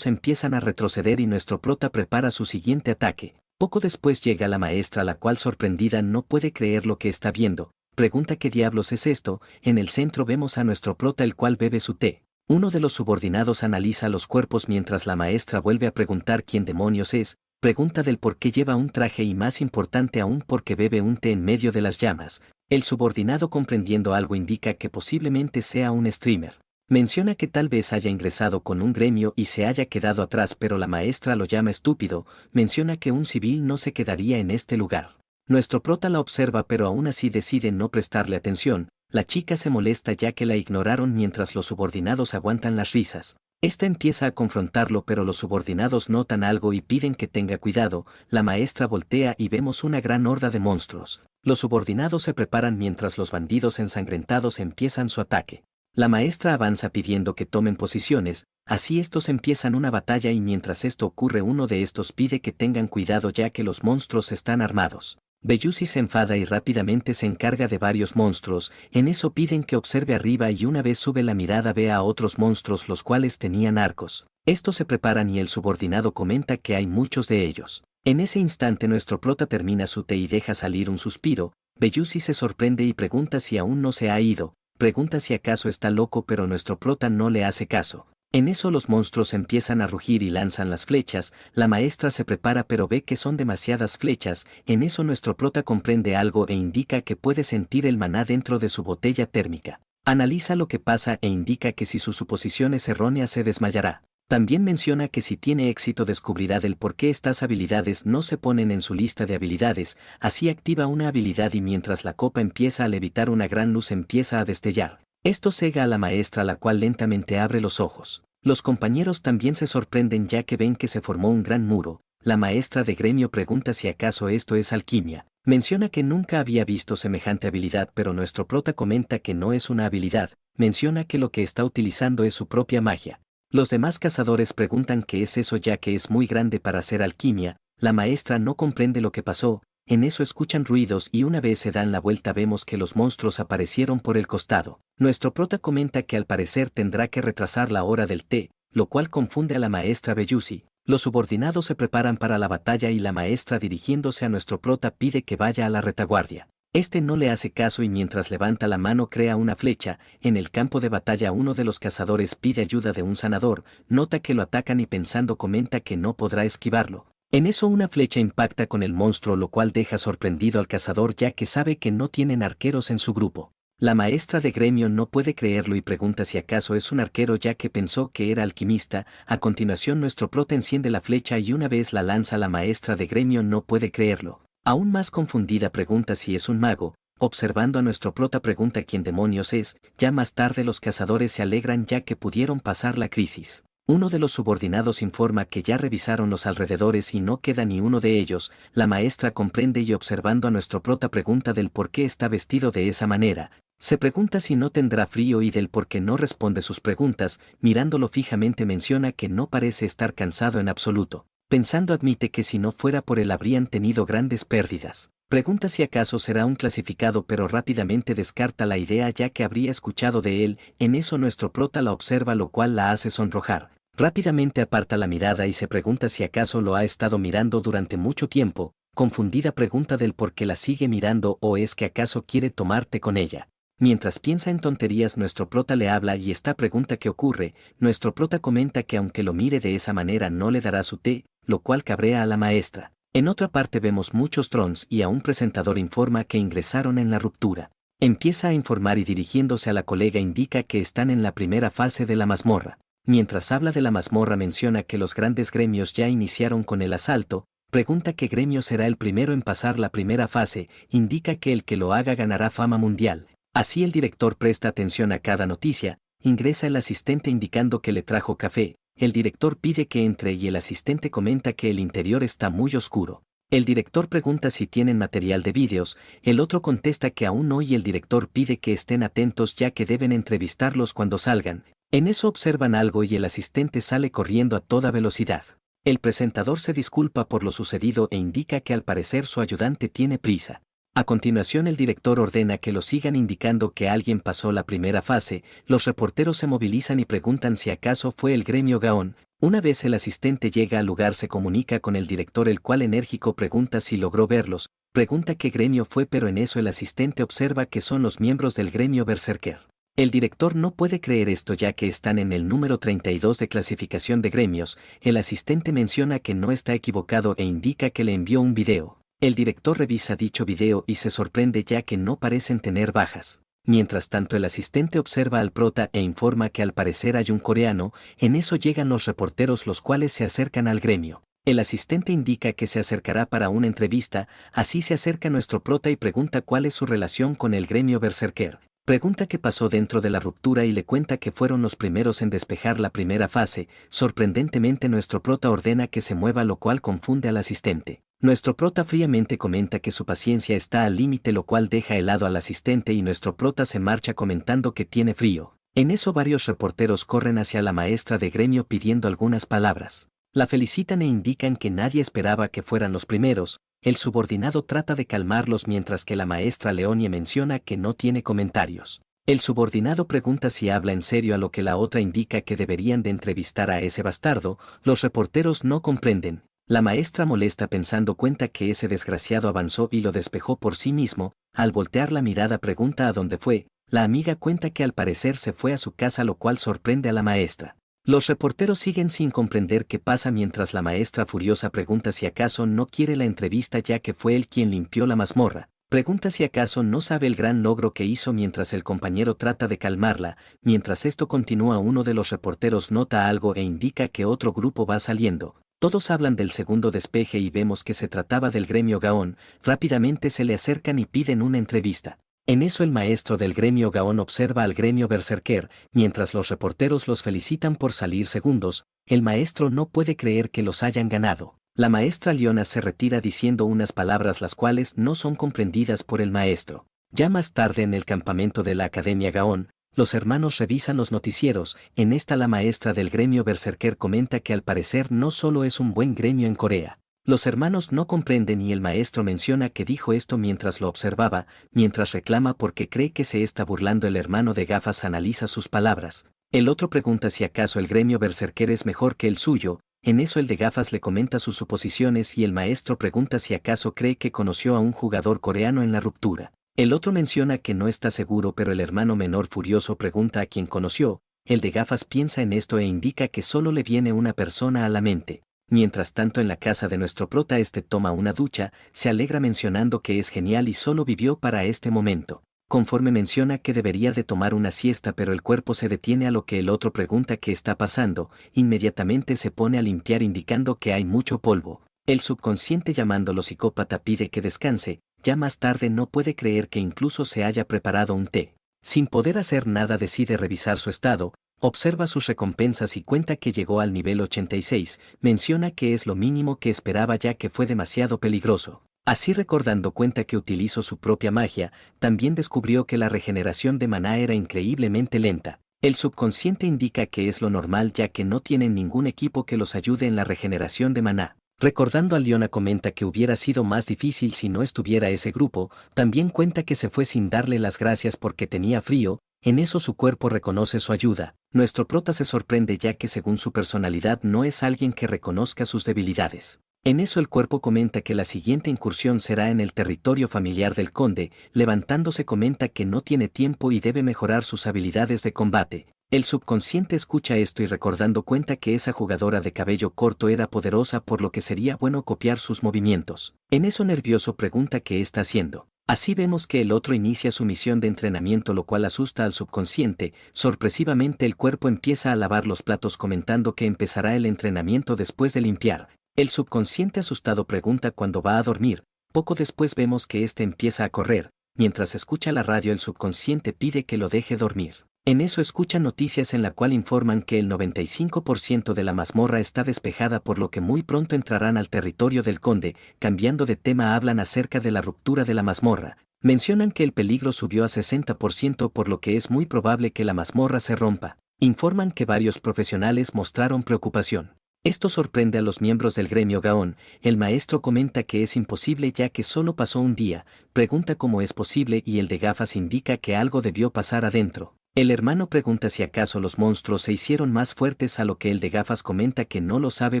empiezan a retroceder y nuestro prota prepara su siguiente ataque. Poco después llega la maestra, la cual sorprendida no puede creer lo que está viendo. Pregunta qué diablos es esto. En el centro vemos a nuestro prota, el cual bebe su té. Uno de los subordinados analiza los cuerpos mientras la maestra vuelve a preguntar quién demonios es. Pregunta del por qué lleva un traje y, más importante aún, por qué bebe un té en medio de las llamas. El subordinado, comprendiendo algo, indica que posiblemente sea un streamer. Menciona que tal vez haya ingresado con un gremio y se haya quedado atrás, pero la maestra lo llama estúpido. Menciona que un civil no se quedaría en este lugar. Nuestro prota la observa pero aún así decide no prestarle atención. La chica se molesta ya que la ignoraron mientras los subordinados aguantan las risas. Esta empieza a confrontarlo pero los subordinados notan algo y piden que tenga cuidado. La maestra voltea y vemos una gran horda de monstruos. Los subordinados se preparan mientras los bandidos ensangrentados empiezan su ataque. La maestra avanza pidiendo que tomen posiciones, así estos empiezan una batalla y mientras esto ocurre uno de estos pide que tengan cuidado ya que los monstruos están armados. Belluzzi se enfada y rápidamente se encarga de varios monstruos, en eso piden que observe arriba y una vez sube la mirada ve a otros monstruos los cuales tenían arcos. Estos se preparan y el subordinado comenta que hay muchos de ellos. En ese instante nuestro prota termina su té y deja salir un suspiro. Belluzzi se sorprende y pregunta si aún no se ha ido, pregunta si acaso está loco pero nuestro prota no le hace caso. En eso los monstruos empiezan a rugir y lanzan las flechas, la maestra se prepara pero ve que son demasiadas flechas, en eso nuestro prota comprende algo e indica que puede sentir el maná dentro de su botella térmica. Analiza lo que pasa e indica que si su suposición es errónea se desmayará. También menciona que si tiene éxito descubrirá del por qué estas habilidades no se ponen en su lista de habilidades, así activa una habilidad y mientras la copa empieza a levitar una gran luz empieza a destellar. Esto cega a la maestra la cual lentamente abre los ojos. Los compañeros también se sorprenden ya que ven que se formó un gran muro. La maestra de gremio pregunta si acaso esto es alquimia. Menciona que nunca había visto semejante habilidad pero nuestro prota comenta que no es una habilidad, menciona que lo que está utilizando es su propia magia. Los demás cazadores preguntan qué es eso ya que es muy grande para hacer alquimia, la maestra no comprende lo que pasó, en eso escuchan ruidos y una vez se dan la vuelta vemos que los monstruos aparecieron por el costado. Nuestro prota comenta que al parecer tendrá que retrasar la hora del té, lo cual confunde a la maestra Belluzzi. Los subordinados se preparan para la batalla y la maestra dirigiéndose a nuestro prota pide que vaya a la retaguardia. Este no le hace caso y mientras levanta la mano crea una flecha. En el campo de batalla uno de los cazadores pide ayuda de un sanador, nota que lo atacan y pensando comenta que no podrá esquivarlo. En eso una flecha impacta con el monstruo lo cual deja sorprendido al cazador ya que sabe que no tienen arqueros en su grupo. La maestra de gremio no puede creerlo y pregunta si acaso es un arquero ya que pensó que era alquimista. A continuación nuestro prota enciende la flecha y una vez la lanza la maestra de gremio no puede creerlo. Aún más confundida pregunta si es un mago. Observando a nuestro prota pregunta quién demonios es. Ya más tarde los cazadores se alegran ya que pudieron pasar la crisis. Uno de los subordinados informa que ya revisaron los alrededores y no queda ni uno de ellos. La maestra comprende y observando a nuestro prota pregunta del por qué está vestido de esa manera. Se pregunta si no tendrá frío y del por qué no responde sus preguntas. Mirándolo fijamente menciona que no parece estar cansado en absoluto. Pensando admite que si no fuera por él habrían tenido grandes pérdidas. Pregunta si acaso será un clasificado pero rápidamente descarta la idea ya que habría escuchado de él. En eso nuestro prota la observa lo cual la hace sonrojar. Rápidamente aparta la mirada y se pregunta si acaso lo ha estado mirando durante mucho tiempo. Confundida pregunta del por qué la sigue mirando o es que acaso quiere tomarte con ella. Mientras piensa en tonterías nuestro prota le habla y esta pregunta qué ocurre. Nuestro prota comenta que aunque lo mire de esa manera no le dará su té, lo cual cabrea a la maestra. En otra parte vemos muchos drones y a un presentador informa que ingresaron en la ruptura. Empieza a informar y dirigiéndose a la colega indica que están en la primera fase de la mazmorra. Mientras habla de la mazmorra menciona que los grandes gremios ya iniciaron con el asalto, pregunta qué gremio será el primero en pasar la primera fase, indica que el que lo haga ganará fama mundial. Así el director presta atención a cada noticia, ingresa el asistente indicando que le trajo café. El director pide que entre y el asistente comenta que el interior está muy oscuro. El director pregunta si tienen material de vídeos, el otro contesta que aún no y el director pide que estén atentos ya que deben entrevistarlos cuando salgan. En eso observan algo y el asistente sale corriendo a toda velocidad. El presentador se disculpa por lo sucedido e indica que al parecer su ayudante tiene prisa. A continuación el director ordena que lo sigan indicando que alguien pasó la primera fase, los reporteros se movilizan y preguntan si acaso fue el gremio Gaón. Una vez el asistente llega al lugar se comunica con el director el cual enérgico pregunta si logró verlos, pregunta qué gremio fue pero en eso el asistente observa que son los miembros del gremio Berserker. El director no puede creer esto ya que están en el número 32 de clasificación de gremios, el asistente menciona que no está equivocado e indica que le envió un video. El director revisa dicho video y se sorprende ya que no parecen tener bajas. Mientras tanto el asistente observa al prota e informa que al parecer hay un coreano, en eso llegan los reporteros los cuales se acercan al gremio. El asistente indica que se acercará para una entrevista, así se acerca nuestro prota y pregunta cuál es su relación con el gremio berserker. Pregunta qué pasó dentro de la ruptura y le cuenta que fueron los primeros en despejar la primera fase. Sorprendentemente nuestro prota ordena que se mueva, lo cual confunde al asistente. Nuestro prota fríamente comenta que su paciencia está al límite, lo cual deja helado al asistente y nuestro prota se marcha comentando que tiene frío. En eso varios reporteros corren hacia la maestra de gremio pidiendo algunas palabras. La felicitan e indican que nadie esperaba que fueran los primeros. El subordinado trata de calmarlos mientras que la maestra Leonie menciona que no tiene comentarios. El subordinado pregunta si habla en serio, a lo que la otra indica que deberían de entrevistar a ese bastardo. Los reporteros no comprenden. La maestra molesta pensando cuenta que ese desgraciado avanzó y lo despejó por sí mismo. Al voltear la mirada pregunta a dónde fue. La amiga cuenta que al parecer se fue a su casa, lo cual sorprende a la maestra. Los reporteros siguen sin comprender qué pasa mientras la maestra furiosa pregunta si acaso no quiere la entrevista ya que fue él quien limpió la mazmorra. Pregunta si acaso no sabe el gran logro que hizo mientras el compañero trata de calmarla. Mientras esto continúa, uno de los reporteros nota algo e indica que otro grupo va saliendo. Todos hablan del segundo despeje y vemos que se trataba del gremio Gaón. Rápidamente se le acercan y piden una entrevista. En eso el maestro del gremio Gaón observa al gremio berserker, mientras los reporteros los felicitan por salir segundos. El maestro no puede creer que los hayan ganado. La maestra Leona se retira diciendo unas palabras las cuales no son comprendidas por el maestro. Ya más tarde en el campamento de la Academia Gaón, los hermanos revisan los noticieros. En esta la maestra del gremio berserker comenta que al parecer no solo es un buen gremio en Corea. Los hermanos no comprenden y el maestro menciona que dijo esto mientras lo observaba, mientras reclama porque cree que se está burlando. El hermano de gafas analiza sus palabras. El otro pregunta si acaso el gremio berserker es mejor que el suyo. En eso el de gafas le comenta sus suposiciones y el maestro pregunta si acaso cree que conoció a un jugador coreano en la ruptura. El otro menciona que no está seguro, pero el hermano menor furioso pregunta a quién conoció. El de gafas piensa en esto e indica que solo le viene una persona a la mente. Mientras tanto en la casa de nuestro prota toma una ducha, se alegra mencionando que es genial y solo vivió para este momento. Conforme menciona que debería de tomar una siesta, pero el cuerpo se detiene, a lo que el otro pregunta qué está pasando. Inmediatamente se pone a limpiar indicando que hay mucho polvo. El subconsciente, llamándolo psicópata, pide que descanse. Ya más tarde no puede creer que incluso se haya preparado un té. Sin poder hacer nada decide revisar su estado. Observa sus recompensas y cuenta que llegó al nivel 86, menciona que es lo mínimo que esperaba ya que fue demasiado peligroso. Así, recordando cuenta que utilizó su propia magia, también descubrió que la regeneración de maná era increíblemente lenta. El subconsciente indica que es lo normal ya que no tienen ningún equipo que los ayude en la regeneración de maná. Recordando a Leona comenta que hubiera sido más difícil si no estuviera ese grupo. También cuenta que se fue sin darle las gracias porque tenía frío. En eso su cuerpo reconoce su ayuda. Nuestro prota se sorprende ya que según su personalidad no es alguien que reconozca sus debilidades. En eso el cuerpo comenta que la siguiente incursión será en el territorio familiar del conde. Levantándose comenta que no tiene tiempo y debe mejorar sus habilidades de combate. El subconsciente escucha esto y recordando cuenta que esa jugadora de cabello corto era poderosa, por lo que sería bueno copiar sus movimientos. En eso nervioso pregunta qué está haciendo. Así vemos que el otro inicia su misión de entrenamiento, lo cual asusta al subconsciente. Sorpresivamente el cuerpo empieza a lavar los platos comentando que empezará el entrenamiento después de limpiar. El subconsciente asustado pregunta cuándo va a dormir. Poco después vemos que empieza a correr. Mientras escucha la radio el subconsciente pide que lo deje dormir. En eso escucha noticias en la cual informan que el 95% de la mazmorra está despejada, por lo que muy pronto entrarán al territorio del conde. Cambiando de tema hablan acerca de la ruptura de la mazmorra. Mencionan que el peligro subió a 60%, por lo que es muy probable que la mazmorra se rompa. Informan que varios profesionales mostraron preocupación. Esto sorprende a los miembros del gremio Gaón. El maestro comenta que es imposible ya que solo pasó un día. Pregunta cómo es posible y el de gafas indica que algo debió pasar adentro. El hermano pregunta si acaso los monstruos se hicieron más fuertes, a lo que el de gafas comenta que no lo sabe,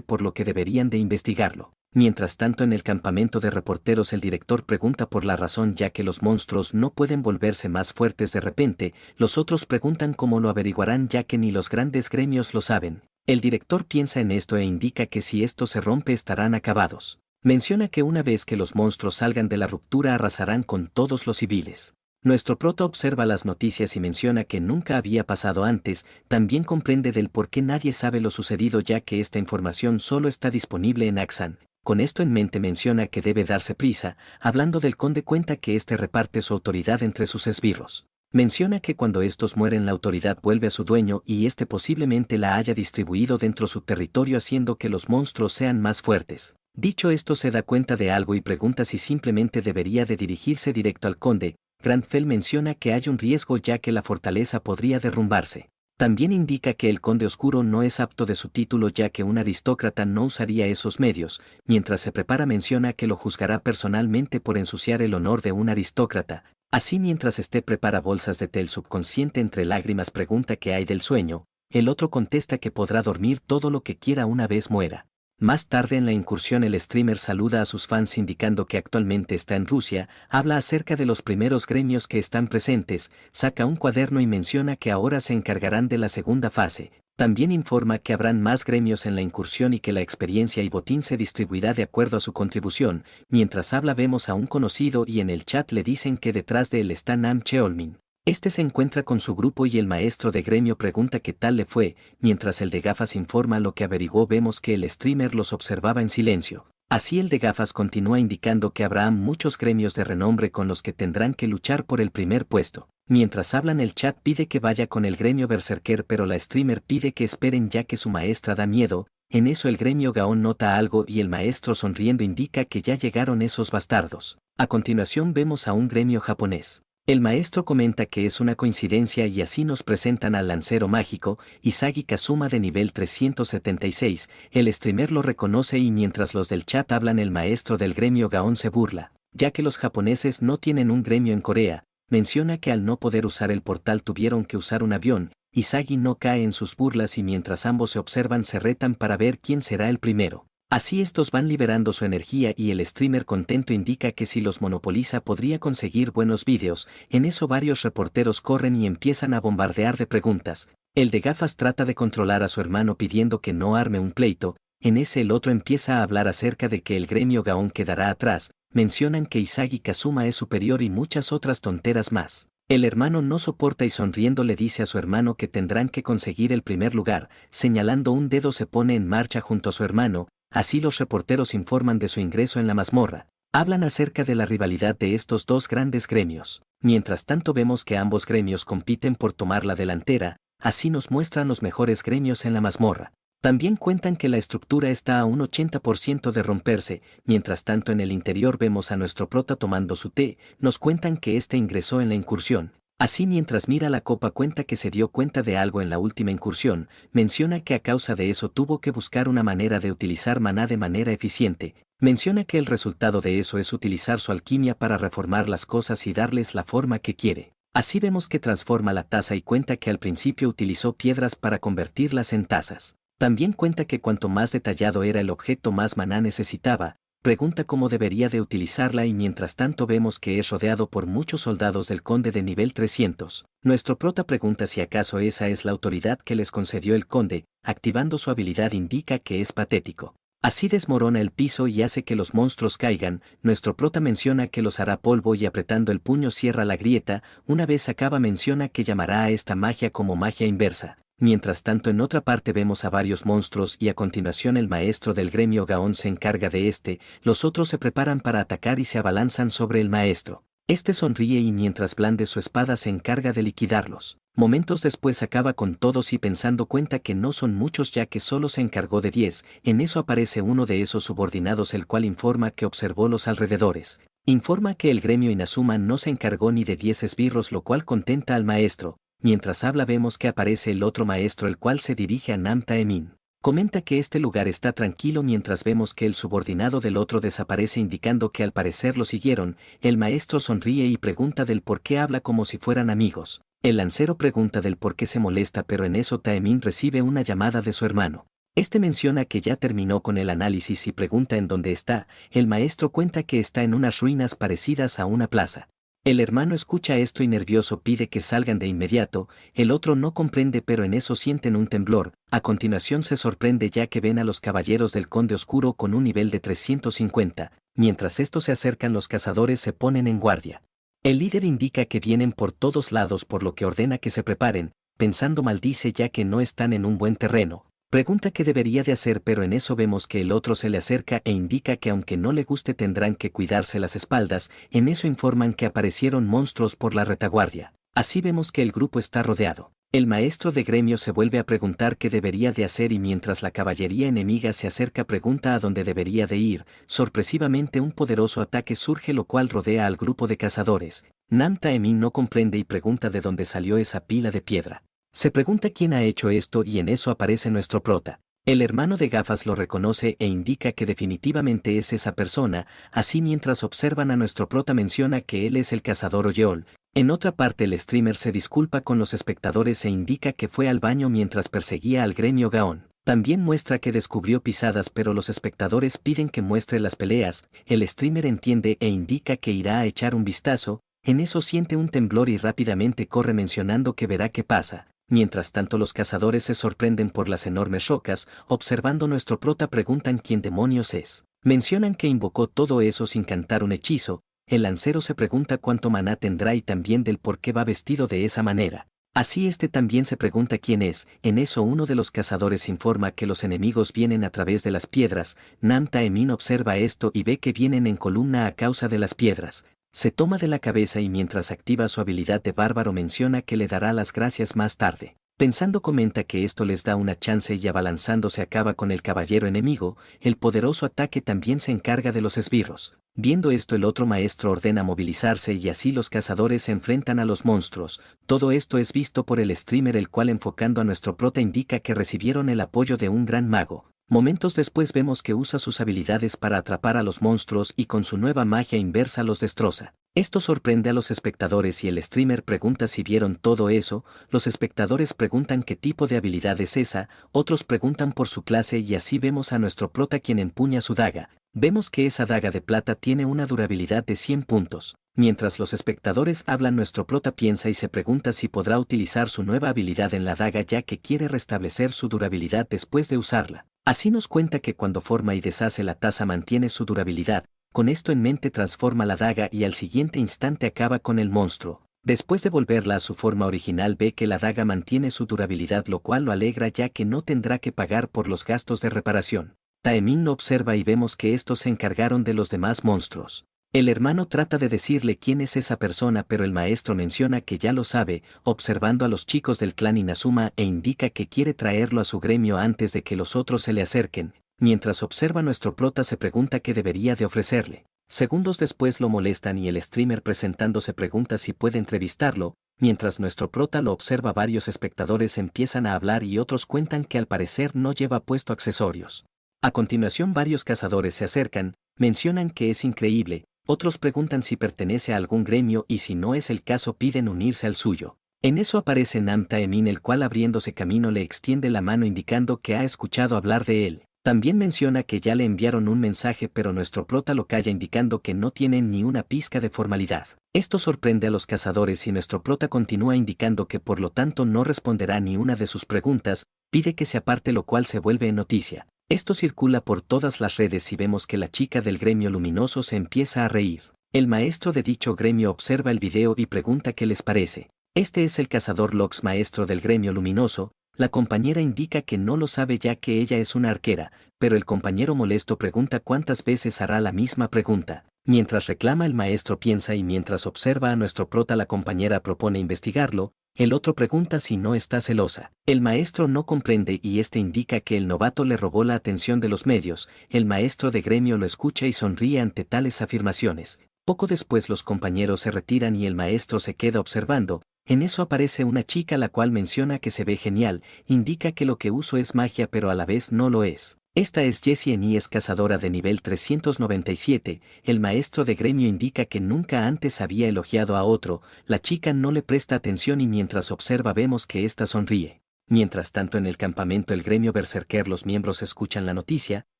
por lo que deberían de investigarlo. Mientras tanto en el campamento de reporteros el director pregunta por la razón ya que los monstruos no pueden volverse más fuertes de repente. Los otros preguntan cómo lo averiguarán ya que ni los grandes gremios lo saben. El director piensa en esto e indica que si esto se rompe estarán acabados. Menciona que una vez que los monstruos salgan de la ruptura arrasarán con todos los civiles. Nuestro prota observa las noticias y menciona que nunca había pasado antes, también comprende del por qué nadie sabe lo sucedido ya que esta información solo está disponible en Axan. Con esto en mente menciona que debe darse prisa, hablando del conde cuenta que éste reparte su autoridad entre sus esbirros. Menciona que cuando estos mueren la autoridad vuelve a su dueño y éste posiblemente la haya distribuido dentro de su territorio haciendo que los monstruos sean más fuertes. Dicho esto se da cuenta de algo y pregunta si simplemente debería de dirigirse directo al conde. Grandfell menciona que hay un riesgo ya que la fortaleza podría derrumbarse. También indica que el conde oscuro no es apto de su título ya que un aristócrata no usaría esos medios, mientras se prepara menciona que lo juzgará personalmente por ensuciar el honor de un aristócrata. Así mientras prepara bolsas de té el subconsciente entre lágrimas pregunta qué hay del sueño, el otro contesta que podrá dormir todo lo que quiera una vez muera. Más tarde en la incursión el streamer saluda a sus fans indicando que actualmente está en Rusia, habla acerca de los primeros gremios que están presentes, saca un cuaderno y menciona que ahora se encargarán de la segunda fase. También informa que habrán más gremios en la incursión y que la experiencia y botín se distribuirá de acuerdo a su contribución. Mientras habla vemos a un conocido y en el chat le dicen que detrás de él está Nam Cheolmin. Este se encuentra con su grupo y el maestro de gremio pregunta qué tal le fue, mientras el de gafas informa lo que averiguó vemos que el streamer los observaba en silencio. Así el de gafas continúa indicando que habrá muchos gremios de renombre con los que tendrán que luchar por el primer puesto. Mientras hablan el chat pide que vaya con el gremio Berserker pero la streamer pide que esperen ya que su maestra da miedo. En eso el gremio Gaon nota algo y el maestro sonriendo indica que ya llegaron esos bastardos. A continuación vemos a un gremio japonés. El maestro comenta que es una coincidencia y así nos presentan al lancero mágico, Isagi Kazuma de nivel 376, el streamer lo reconoce y mientras los del chat hablan el maestro del gremio Gaon se burla, ya que los japoneses no tienen un gremio en Corea, menciona que al no poder usar el portal tuvieron que usar un avión, Isagi no cae en sus burlas y mientras ambos se observan se retan para ver quién será el primero. Así estos van liberando su energía y el streamer contento indica que si los monopoliza podría conseguir buenos vídeos, en eso varios reporteros corren y empiezan a bombardear de preguntas. El de gafas trata de controlar a su hermano pidiendo que no arme un pleito, en ese el otro empieza a hablar acerca de que el gremio Gaon quedará atrás, mencionan que Isagi Kazuma es superior y muchas otras tonteras más. El hermano no soporta y sonriendo le dice a su hermano que tendrán que conseguir el primer lugar, señalando un dedo se pone en marcha junto a su hermano. Así los reporteros informan de su ingreso en la mazmorra. Hablan acerca de la rivalidad de estos dos grandes gremios. Mientras tanto vemos que ambos gremios compiten por tomar la delantera, así nos muestran los mejores gremios en la mazmorra. También cuentan que la estructura está a un 80% de romperse, mientras tanto en el interior vemos a nuestro prota tomando su té, nos cuentan que este ingresó en la incursión. Así mientras mira la copa cuenta que se dio cuenta de algo en la última incursión, menciona que a causa de eso tuvo que buscar una manera de utilizar maná de manera eficiente, menciona que el resultado de eso es utilizar su alquimia para reformar las cosas y darles la forma que quiere. Así vemos que transforma la taza y cuenta que al principio utilizó piedras para convertirlas en tazas. También cuenta que cuanto más detallado era el objeto más maná necesitaba, pregunta cómo debería de utilizarla y mientras tanto vemos que es rodeado por muchos soldados del conde de nivel 300. Nuestro prota pregunta si acaso esa es la autoridad que les concedió el conde, activando su habilidad indica que es patético. Así desmorona el piso y hace que los monstruos caigan, nuestro prota menciona que los hará polvo y apretando el puño cierra la grieta, una vez acaba menciona que llamará a esta magia como magia inversa. Mientras tanto en otra parte vemos a varios monstruos y a continuación el maestro del gremio Gaon se encarga de los otros se preparan para atacar y se abalanzan sobre el maestro. Este sonríe y mientras blande su espada se encarga de liquidarlos. Momentos después acaba con todos y pensando cuenta que no son muchos ya que solo se encargó de 10, en eso aparece uno de esos subordinados el cual informa que observó los alrededores. Informa que el gremio Inazuma no se encargó ni de 10 esbirros lo cual contenta al maestro. Mientras habla vemos que aparece el otro maestro el cual se dirige a Namta Emin. Comenta que este lugar está tranquilo mientras vemos que el subordinado del otro desaparece indicando que al parecer lo siguieron, el maestro sonríe y pregunta del por qué habla como si fueran amigos. El lancero pregunta del por qué se molesta pero en eso Taemin recibe una llamada de su hermano. Este menciona que ya terminó con el análisis y pregunta en dónde está, el maestro cuenta que está en unas ruinas parecidas a una plaza. El hermano escucha esto y nervioso pide que salgan de inmediato, el otro no comprende pero en eso sienten un temblor, a continuación se sorprende ya que ven a los caballeros del Conde Oscuro con un nivel de 350, mientras estos se acercan los cazadores se ponen en guardia. El líder indica que vienen por todos lados por lo que ordena que se preparen, pensando maldice ya que no están en un buen terreno. Pregunta qué debería de hacer pero en eso vemos que el otro se le acerca e indica que aunque no le guste tendrán que cuidarse las espaldas, en eso informan que aparecieron monstruos por la retaguardia. Así vemos que el grupo está rodeado. El maestro de gremio se vuelve a preguntar qué debería de hacer y mientras la caballería enemiga se acerca pregunta a dónde debería de ir, sorpresivamente un poderoso ataque surge lo cual rodea al grupo de cazadores. Nam Taemin no comprende y pregunta de dónde salió esa pila de piedra. Se pregunta quién ha hecho esto y en eso aparece nuestro prota. El hermano de gafas lo reconoce e indica que definitivamente es esa persona, así mientras observan a nuestro prota menciona que él es el cazador Oyeol. En otra parte el streamer se disculpa con los espectadores e indica que fue al baño mientras perseguía al gremio Gaon. También muestra que descubrió pisadas pero los espectadores piden que muestre las peleas, el streamer entiende e indica que irá a echar un vistazo, en eso siente un temblor y rápidamente corre mencionando que verá qué pasa. Mientras tanto los cazadores se sorprenden por las enormes rocas, observando nuestro prota preguntan quién demonios es. Mencionan que invocó todo eso sin cantar un hechizo, el lancero se pregunta cuánto maná tendrá y también del por qué va vestido de esa manera. Así este también se pregunta quién es, en eso uno de los cazadores informa que los enemigos vienen a través de las piedras, Nam Taemin observa esto y ve que vienen en columna a causa de las piedras. Se toma de la cabeza y mientras activa su habilidad de bárbaro menciona que le dará las gracias más tarde. Pensando comenta que esto les da una chance y abalanzándose acaba con el caballero enemigo, el poderoso ataque también se encarga de los esbirros. Viendo esto el otro maestro ordena movilizarse y así los cazadores se enfrentan a los monstruos. Todo esto es visto por el streamer el cual enfocando a nuestro prota indica que recibieron el apoyo de un gran mago. Momentos después vemos que usa sus habilidades para atrapar a los monstruos y con su nueva magia inversa los destroza. Esto sorprende a los espectadores y el streamer pregunta si vieron todo eso, los espectadores preguntan qué tipo de habilidad es esa, otros preguntan por su clase y así vemos a nuestro prota quien empuña su daga. Vemos que esa daga de plata tiene una durabilidad de 100 puntos. Mientras los espectadores hablan nuestro prota piensa y se pregunta si podrá utilizar su nueva habilidad en la daga ya que quiere restablecer su durabilidad después de usarla. Así nos cuenta que cuando forma y deshace la taza mantiene su durabilidad, con esto en mente transforma la daga y al siguiente instante acaba con el monstruo. Después de volverla a su forma original ve que la daga mantiene su durabilidad lo cual lo alegra ya que no tendrá que pagar por los gastos de reparación. Taemin lo observa y vemos que estos se encargaron de los demás monstruos. El hermano trata de decirle quién es esa persona pero el maestro menciona que ya lo sabe, observando a los chicos del clan Inazuma e indica que quiere traerlo a su gremio antes de que los otros se le acerquen. Mientras observa nuestro prota se pregunta qué debería de ofrecerle. Segundos después lo molestan y el streamer presentándose pregunta si puede entrevistarlo, mientras nuestro prota lo observa varios espectadores empiezan a hablar y otros cuentan que al parecer no lleva puesto accesorios. A continuación varios cazadores se acercan, mencionan que es increíble, otros preguntan si pertenece a algún gremio y si no es el caso piden unirse al suyo. En eso aparece Nam Taemin el cual abriéndose camino le extiende la mano indicando que ha escuchado hablar de él. También menciona que ya le enviaron un mensaje pero nuestro prota lo calla indicando que no tienen ni una pizca de formalidad. Esto sorprende a los cazadores y nuestro prota continúa indicando que por lo tanto no responderá ni una de sus preguntas, pide que se aparte lo cual se vuelve en noticia. Esto circula por todas las redes y vemos que la chica del gremio luminoso se empieza a reír. El maestro de dicho gremio observa el video y pregunta qué les parece. Este es el cazador Lox maestro del gremio luminoso, la compañera indica que no lo sabe ya que ella es una arquera, pero el compañero molesto pregunta cuántas veces hará la misma pregunta. Mientras reclama el maestro piensa y mientras observa a nuestro prota la compañera propone investigarlo, el otro pregunta si no está celosa. El maestro no comprende y este indica que el novato le robó la atención de los medios, el maestro de gremio lo escucha y sonríe ante tales afirmaciones. Poco después los compañeros se retiran y el maestro se queda observando, en eso aparece una chica la cual menciona que se ve genial, indica que lo que uso es magia pero a la vez no lo es. Esta es Jessie y es cazadora de nivel 397, el maestro de gremio indica que nunca antes había elogiado a otro, la chica no le presta atención y mientras observa vemos que ésta sonríe. Mientras tanto en el campamento el gremio berserker los miembros escuchan la noticia,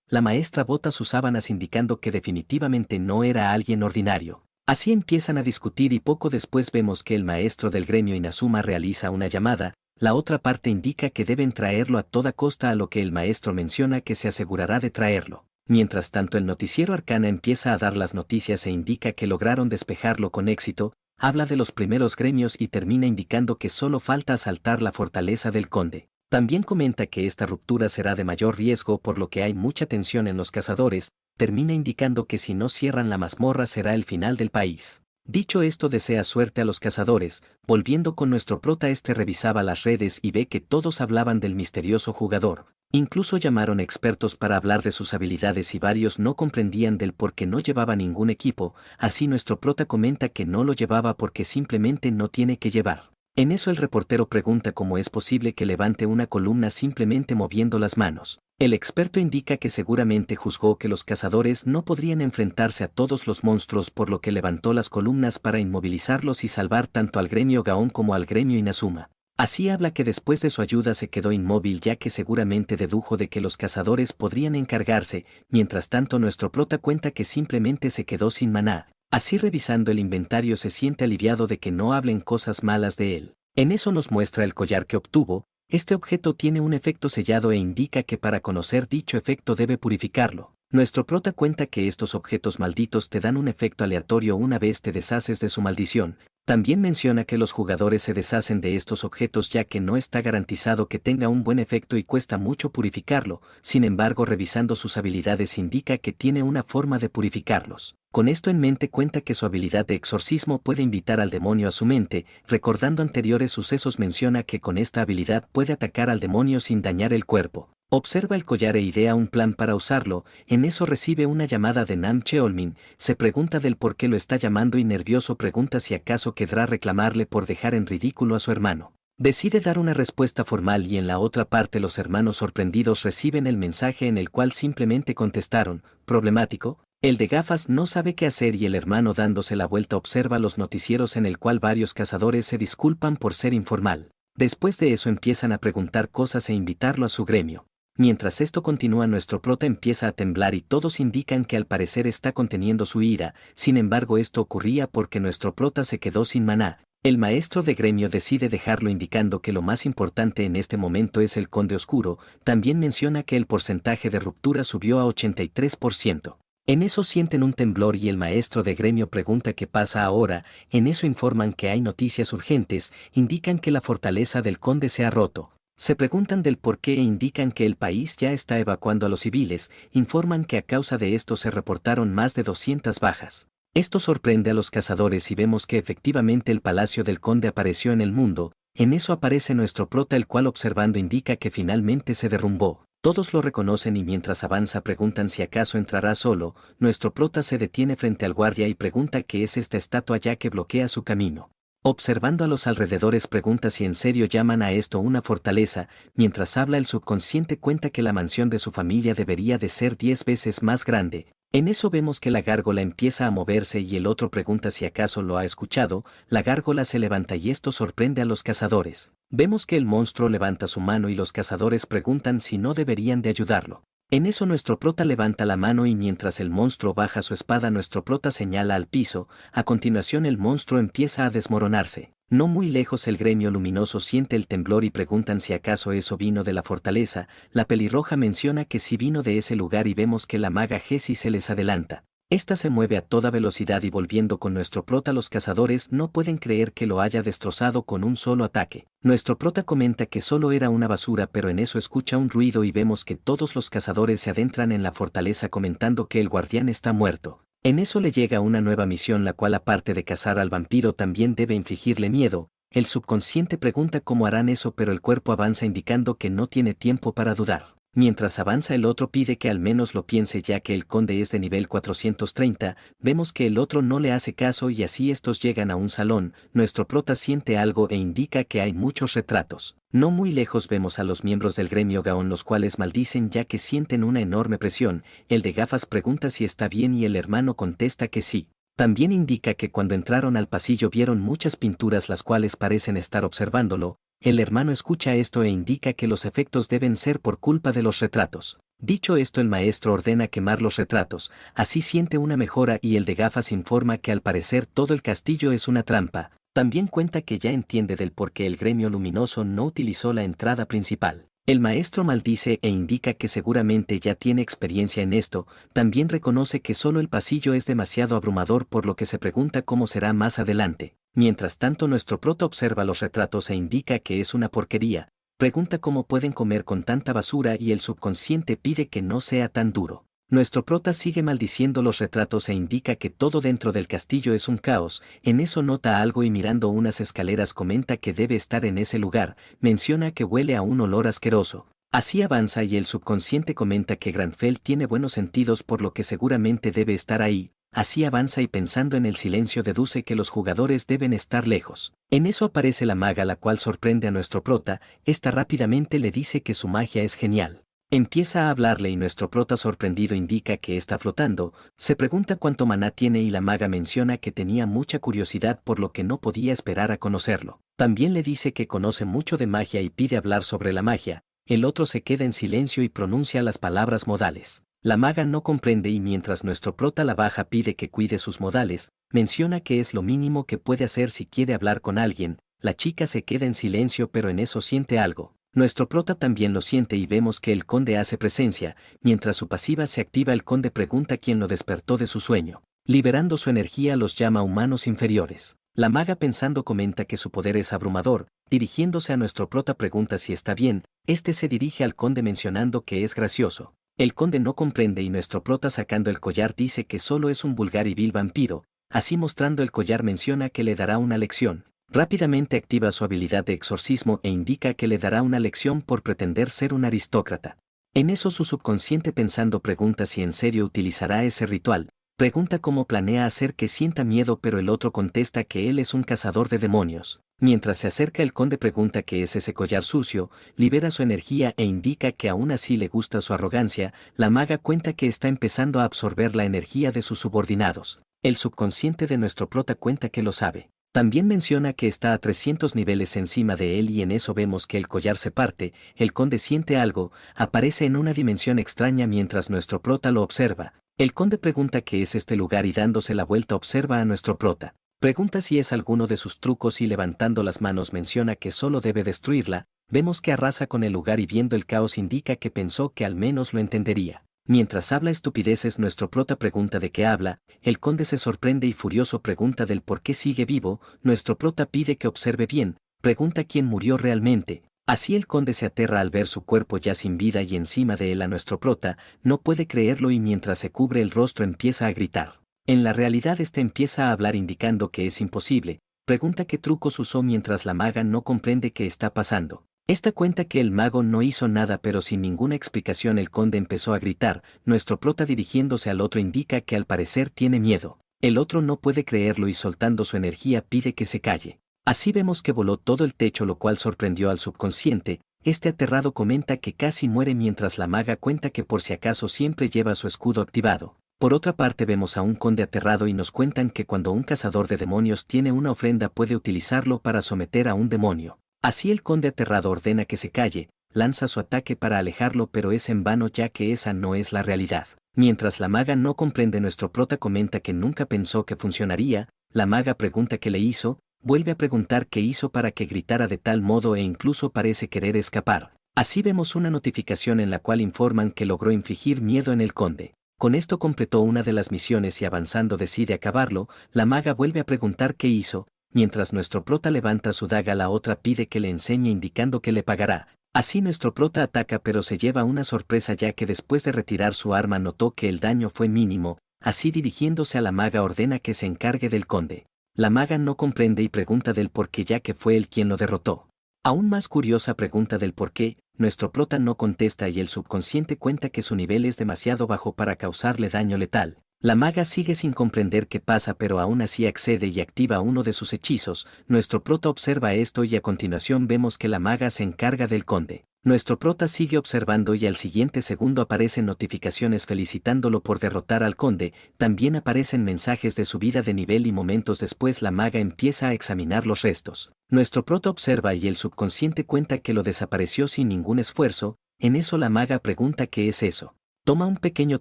la maestra bota sus sábanas indicando que definitivamente no era alguien ordinario. Así empiezan a discutir y poco después vemos que el maestro del gremio Inazuma realiza una llamada, la otra parte indica que deben traerlo a toda costa a lo que el maestro menciona que se asegurará de traerlo. Mientras tanto el noticiero Arcana empieza a dar las noticias e indica que lograron despejarlo con éxito, habla de los primeros gremios y termina indicando que solo falta asaltar la fortaleza del conde. También comenta que esta ruptura será de mayor riesgo por lo que hay mucha tensión en los cazadores, termina indicando que si no cierran la mazmorra será el final del país. Dicho esto, desea suerte a los cazadores. Volviendo con nuestro prota, este revisaba las redes y ve que todos hablaban del misterioso jugador. Incluso llamaron expertos para hablar de sus habilidades y varios no comprendían del por qué no llevaba ningún equipo, así nuestro prota comenta que no lo llevaba porque simplemente no tiene que llevar. En eso el reportero pregunta cómo es posible que levante una columna simplemente moviendo las manos. El experto indica que seguramente juzgó que los cazadores no podrían enfrentarse a todos los monstruos, por lo que levantó las columnas para inmovilizarlos y salvar tanto al gremio Gaón como al gremio Inazuma. Así habla que después de su ayuda se quedó inmóvil, ya que seguramente dedujo de que los cazadores podrían encargarse. Mientras tanto nuestro prota cuenta que simplemente se quedó sin maná. Así, revisando el inventario, se siente aliviado de que no hablen cosas malas de él. En eso nos muestra el collar que obtuvo. Este objeto tiene un efecto sellado e indica que para conocer dicho efecto debe purificarlo. Nuestro prota cuenta que estos objetos malditos te dan un efecto aleatorio una vez te deshaces de su maldición. También menciona que los jugadores se deshacen de estos objetos ya que no está garantizado que tenga un buen efecto y cuesta mucho purificarlo. Sin embargo, revisando sus habilidades indica que tiene una forma de purificarlos. Con esto en mente cuenta que su habilidad de exorcismo puede invitar al demonio a su mente. Recordando anteriores sucesos, menciona que con esta habilidad puede atacar al demonio sin dañar el cuerpo. Observa el collar e idea un plan para usarlo. En eso recibe una llamada de Nam Cheolmin, se pregunta del por qué lo está llamando y nervioso pregunta si acaso querrá reclamarle por dejar en ridículo a su hermano. Decide dar una respuesta formal y en la otra parte los hermanos sorprendidos reciben el mensaje en el cual simplemente contestaron, problemático. El de gafas no sabe qué hacer y el hermano, dándose la vuelta, observa los noticieros en el cual varios cazadores se disculpan por ser informal. Después de eso empiezan a preguntar cosas e invitarlo a su gremio. Mientras esto continúa, nuestro prota empieza a temblar y todos indican que al parecer está conteniendo su ira. Sin embargo, esto ocurría porque nuestro prota se quedó sin maná. El maestro de gremio decide dejarlo, indicando que lo más importante en este momento es el conde oscuro. También menciona que el porcentaje de ruptura subió a 83%. En eso sienten un temblor y el maestro de gremio pregunta qué pasa ahora. En eso informan que hay noticias urgentes, indican que la fortaleza del conde se ha roto. Se preguntan del por qué e indican que el país ya está evacuando a los civiles. Informan que a causa de esto se reportaron más de 200 bajas. Esto sorprende a los cazadores y vemos que efectivamente el palacio del conde apareció en el mundo. En eso aparece nuestro prota, el cual observando indica que finalmente se derrumbó. Todos lo reconocen y mientras avanza preguntan si acaso entrará solo. Nuestro prota se detiene frente al guardia y pregunta qué es esta estatua ya que bloquea su camino. Observando a los alrededores pregunta si en serio llaman a esto una fortaleza. Mientras habla, el subconsciente cuenta que la mansión de su familia debería de ser 10 veces más grande. En eso vemos que la gárgola empieza a moverse y el otro pregunta si acaso lo ha escuchado. La gárgola se levanta y esto sorprende a los cazadores. Vemos que el monstruo levanta su mano y los cazadores preguntan si no deberían de ayudarlo. En eso nuestro prota levanta la mano y mientras el monstruo baja su espada, nuestro prota señala al piso. A continuación el monstruo empieza a desmoronarse. No muy lejos el gremio luminoso siente el temblor y preguntan si acaso eso vino de la fortaleza. La pelirroja menciona que sí vino de ese lugar y vemos que la maga Jessie se les adelanta. Esta se mueve a toda velocidad y volviendo con nuestro prota, los cazadores no pueden creer que lo haya destrozado con un solo ataque. Nuestro prota comenta que solo era una basura, pero en eso escucha un ruido y vemos que todos los cazadores se adentran en la fortaleza comentando que el guardián está muerto. En eso le llega una nueva misión, la cual aparte de cazar al vampiro también debe infligirle miedo. El subconsciente pregunta cómo harán eso, pero el cuerpo avanza indicando que no tiene tiempo para dudar. Mientras avanza el otro pide que al menos lo piense ya que el conde es de nivel 430, vemos que el otro no le hace caso y así estos llegan a un salón. Nuestro prota siente algo e indica que hay muchos retratos. No muy lejos vemos a los miembros del gremio Gaón, los cuales maldicen ya que sienten una enorme presión. El de gafas pregunta si está bien y el hermano contesta que sí. También indica que cuando entraron al pasillo vieron muchas pinturas las cuales parecen estar observándolo. El hermano escucha esto e indica que los efectos deben ser por culpa de los retratos. Dicho esto, el maestro ordena quemar los retratos, así siente una mejora y el de gafas informa que al parecer todo el castillo es una trampa. También cuenta que ya entiende del por qué el gremio luminoso no utilizó la entrada principal. El maestro maldice e indica que seguramente ya tiene experiencia en esto, también reconoce que solo el pasillo es demasiado abrumador por lo que se pregunta cómo será más adelante. Mientras tanto nuestro prota observa los retratos e indica que es una porquería, pregunta cómo pueden comer con tanta basura y el subconsciente pide que no sea tan duro. Nuestro prota sigue maldiciendo los retratos e indica que todo dentro del castillo es un caos, en eso nota algo y mirando unas escaleras comenta que debe estar en ese lugar, menciona que huele a un olor asqueroso. Así avanza y el subconsciente comenta que Granfell tiene buenos sentidos por lo que seguramente debe estar ahí, así avanza y pensando en el silencio deduce que los jugadores deben estar lejos. En eso aparece la maga la cual sorprende a nuestro prota, esta rápidamente le dice que su magia es genial. Empieza a hablarle y nuestro prota sorprendido indica que está flotando, se pregunta cuánto maná tiene y la maga menciona que tenía mucha curiosidad por lo que no podía esperar a conocerlo. También le dice que conoce mucho de magia y pide hablar sobre la magia, el otro se queda en silencio y pronuncia las palabras modales. La maga no comprende y mientras nuestro prota la baja pide que cuide sus modales, menciona que es lo mínimo que puede hacer si quiere hablar con alguien, la chica se queda en silencio pero en eso siente algo. Nuestro prota también lo siente y vemos que el conde hace presencia, mientras su pasiva se activa el conde pregunta quién lo despertó de su sueño. Liberando su energía los llama humanos inferiores. La maga pensando comenta que su poder es abrumador, dirigiéndose a nuestro prota pregunta si está bien, este se dirige al conde mencionando que es gracioso. El conde no comprende y nuestro prota sacando el collar dice que solo es un vulgar y vil vampiro, así mostrando el collar menciona que le dará una lección. Rápidamente activa su habilidad de exorcismo e indica que le dará una lección por pretender ser un aristócrata. En eso su subconsciente pensando pregunta si en serio utilizará ese ritual, pregunta cómo planea hacer que sienta miedo pero el otro contesta que él es un cazador de demonios. Mientras se acerca el conde pregunta qué es ese collar sucio, libera su energía e indica que aún así le gusta su arrogancia, la maga cuenta que está empezando a absorber la energía de sus subordinados. El subconsciente de nuestro prota cuenta que lo sabe. También menciona que está a 300 niveles encima de él y en eso vemos que el collar se parte, el conde siente algo, aparece en una dimensión extraña mientras nuestro prota lo observa. El conde pregunta qué es este lugar y dándose la vuelta observa a nuestro prota. Pregunta si es alguno de sus trucos y levantando las manos menciona que solo debe destruirla, vemos que arrasa con el lugar y viendo el caos indica que pensó que al menos lo entendería. Mientras habla estupideces nuestro prota pregunta de qué habla, el conde se sorprende y furioso pregunta del por qué sigue vivo, nuestro prota pide que observe bien, pregunta quién murió realmente, así el conde se aterra al ver su cuerpo ya sin vida y encima de él a nuestro prota, no puede creerlo y mientras se cubre el rostro empieza a gritar. En la realidad este empieza a hablar indicando que es imposible, pregunta qué trucos usó mientras la maga no comprende qué está pasando. Esta cuenta que el mago no hizo nada pero sin ninguna explicación el conde empezó a gritar, nuestro prota dirigiéndose al otro indica que al parecer tiene miedo. El otro no puede creerlo y soltando su energía pide que se calle. Así vemos que voló todo el techo lo cual sorprendió al subconsciente, este aterrado comenta que casi muere mientras la maga cuenta que por si acaso siempre lleva su escudo activado. Por otra parte vemos a un conde aterrado y nos cuentan que cuando un cazador de demonios tiene una ofrenda puede utilizarlo para someter a un demonio. Así el conde aterrado ordena que se calle, lanza su ataque para alejarlo pero es en vano ya que esa no es la realidad. Mientras la maga no comprende nuestro prota comenta que nunca pensó que funcionaría, la maga pregunta qué le hizo, vuelve a preguntar qué hizo para que gritara de tal modo e incluso parece querer escapar. Así vemos una notificación en la cual informan que logró infligir miedo en el conde. Con esto completó una de las misiones y avanzando decide acabarlo, la maga vuelve a preguntar qué hizo, mientras nuestro prota levanta su daga la otra pide que le enseñe indicando que le pagará. Así nuestro prota ataca pero se lleva una sorpresa ya que después de retirar su arma notó que el daño fue mínimo, así dirigiéndose a la maga ordena que se encargue del conde. La maga no comprende y pregunta del por qué ya que fue él quien lo derrotó. Aún más curiosa pregunta del por qué, nuestro prota no contesta y el subconsciente cuenta que su nivel es demasiado bajo para causarle daño letal. La maga sigue sin comprender qué pasa pero aún así accede y activa uno de sus hechizos, nuestro prota observa esto y a continuación vemos que la maga se encarga del conde. Nuestro prota sigue observando y al siguiente segundo aparecen notificaciones felicitándolo por derrotar al conde, también aparecen mensajes de subida de nivel y momentos después la maga empieza a examinar los restos. Nuestro prota observa y el subconsciente cuenta que lo desapareció sin ningún esfuerzo, en eso la maga pregunta qué es eso. Toma un pequeño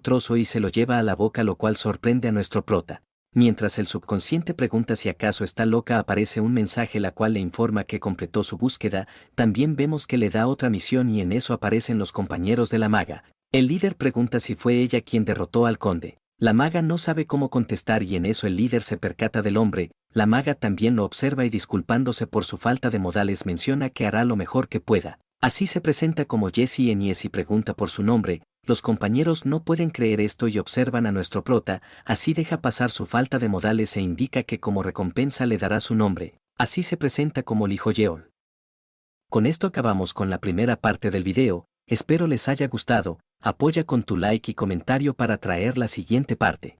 trozo y se lo lleva a la boca lo cual sorprende a nuestro prota. Mientras el subconsciente pregunta si acaso está loca, aparece un mensaje la cual le informa que completó su búsqueda. También vemos que le da otra misión y en eso aparecen los compañeros de la maga. El líder pregunta si fue ella quien derrotó al conde. La maga no sabe cómo contestar y en eso el líder se percata del hombre. La maga también lo observa y disculpándose por su falta de modales menciona que hará lo mejor que pueda. Así se presenta como Jessie Enies y pregunta por su nombre. Los compañeros no pueden creer esto y observan a nuestro prota, así deja pasar su falta de modales e indica que como recompensa le dará su nombre. Así se presenta como Lee Jo-yeol. Con esto acabamos con la primera parte del video, espero les haya gustado, apoya con tu like y comentario para traer la siguiente parte.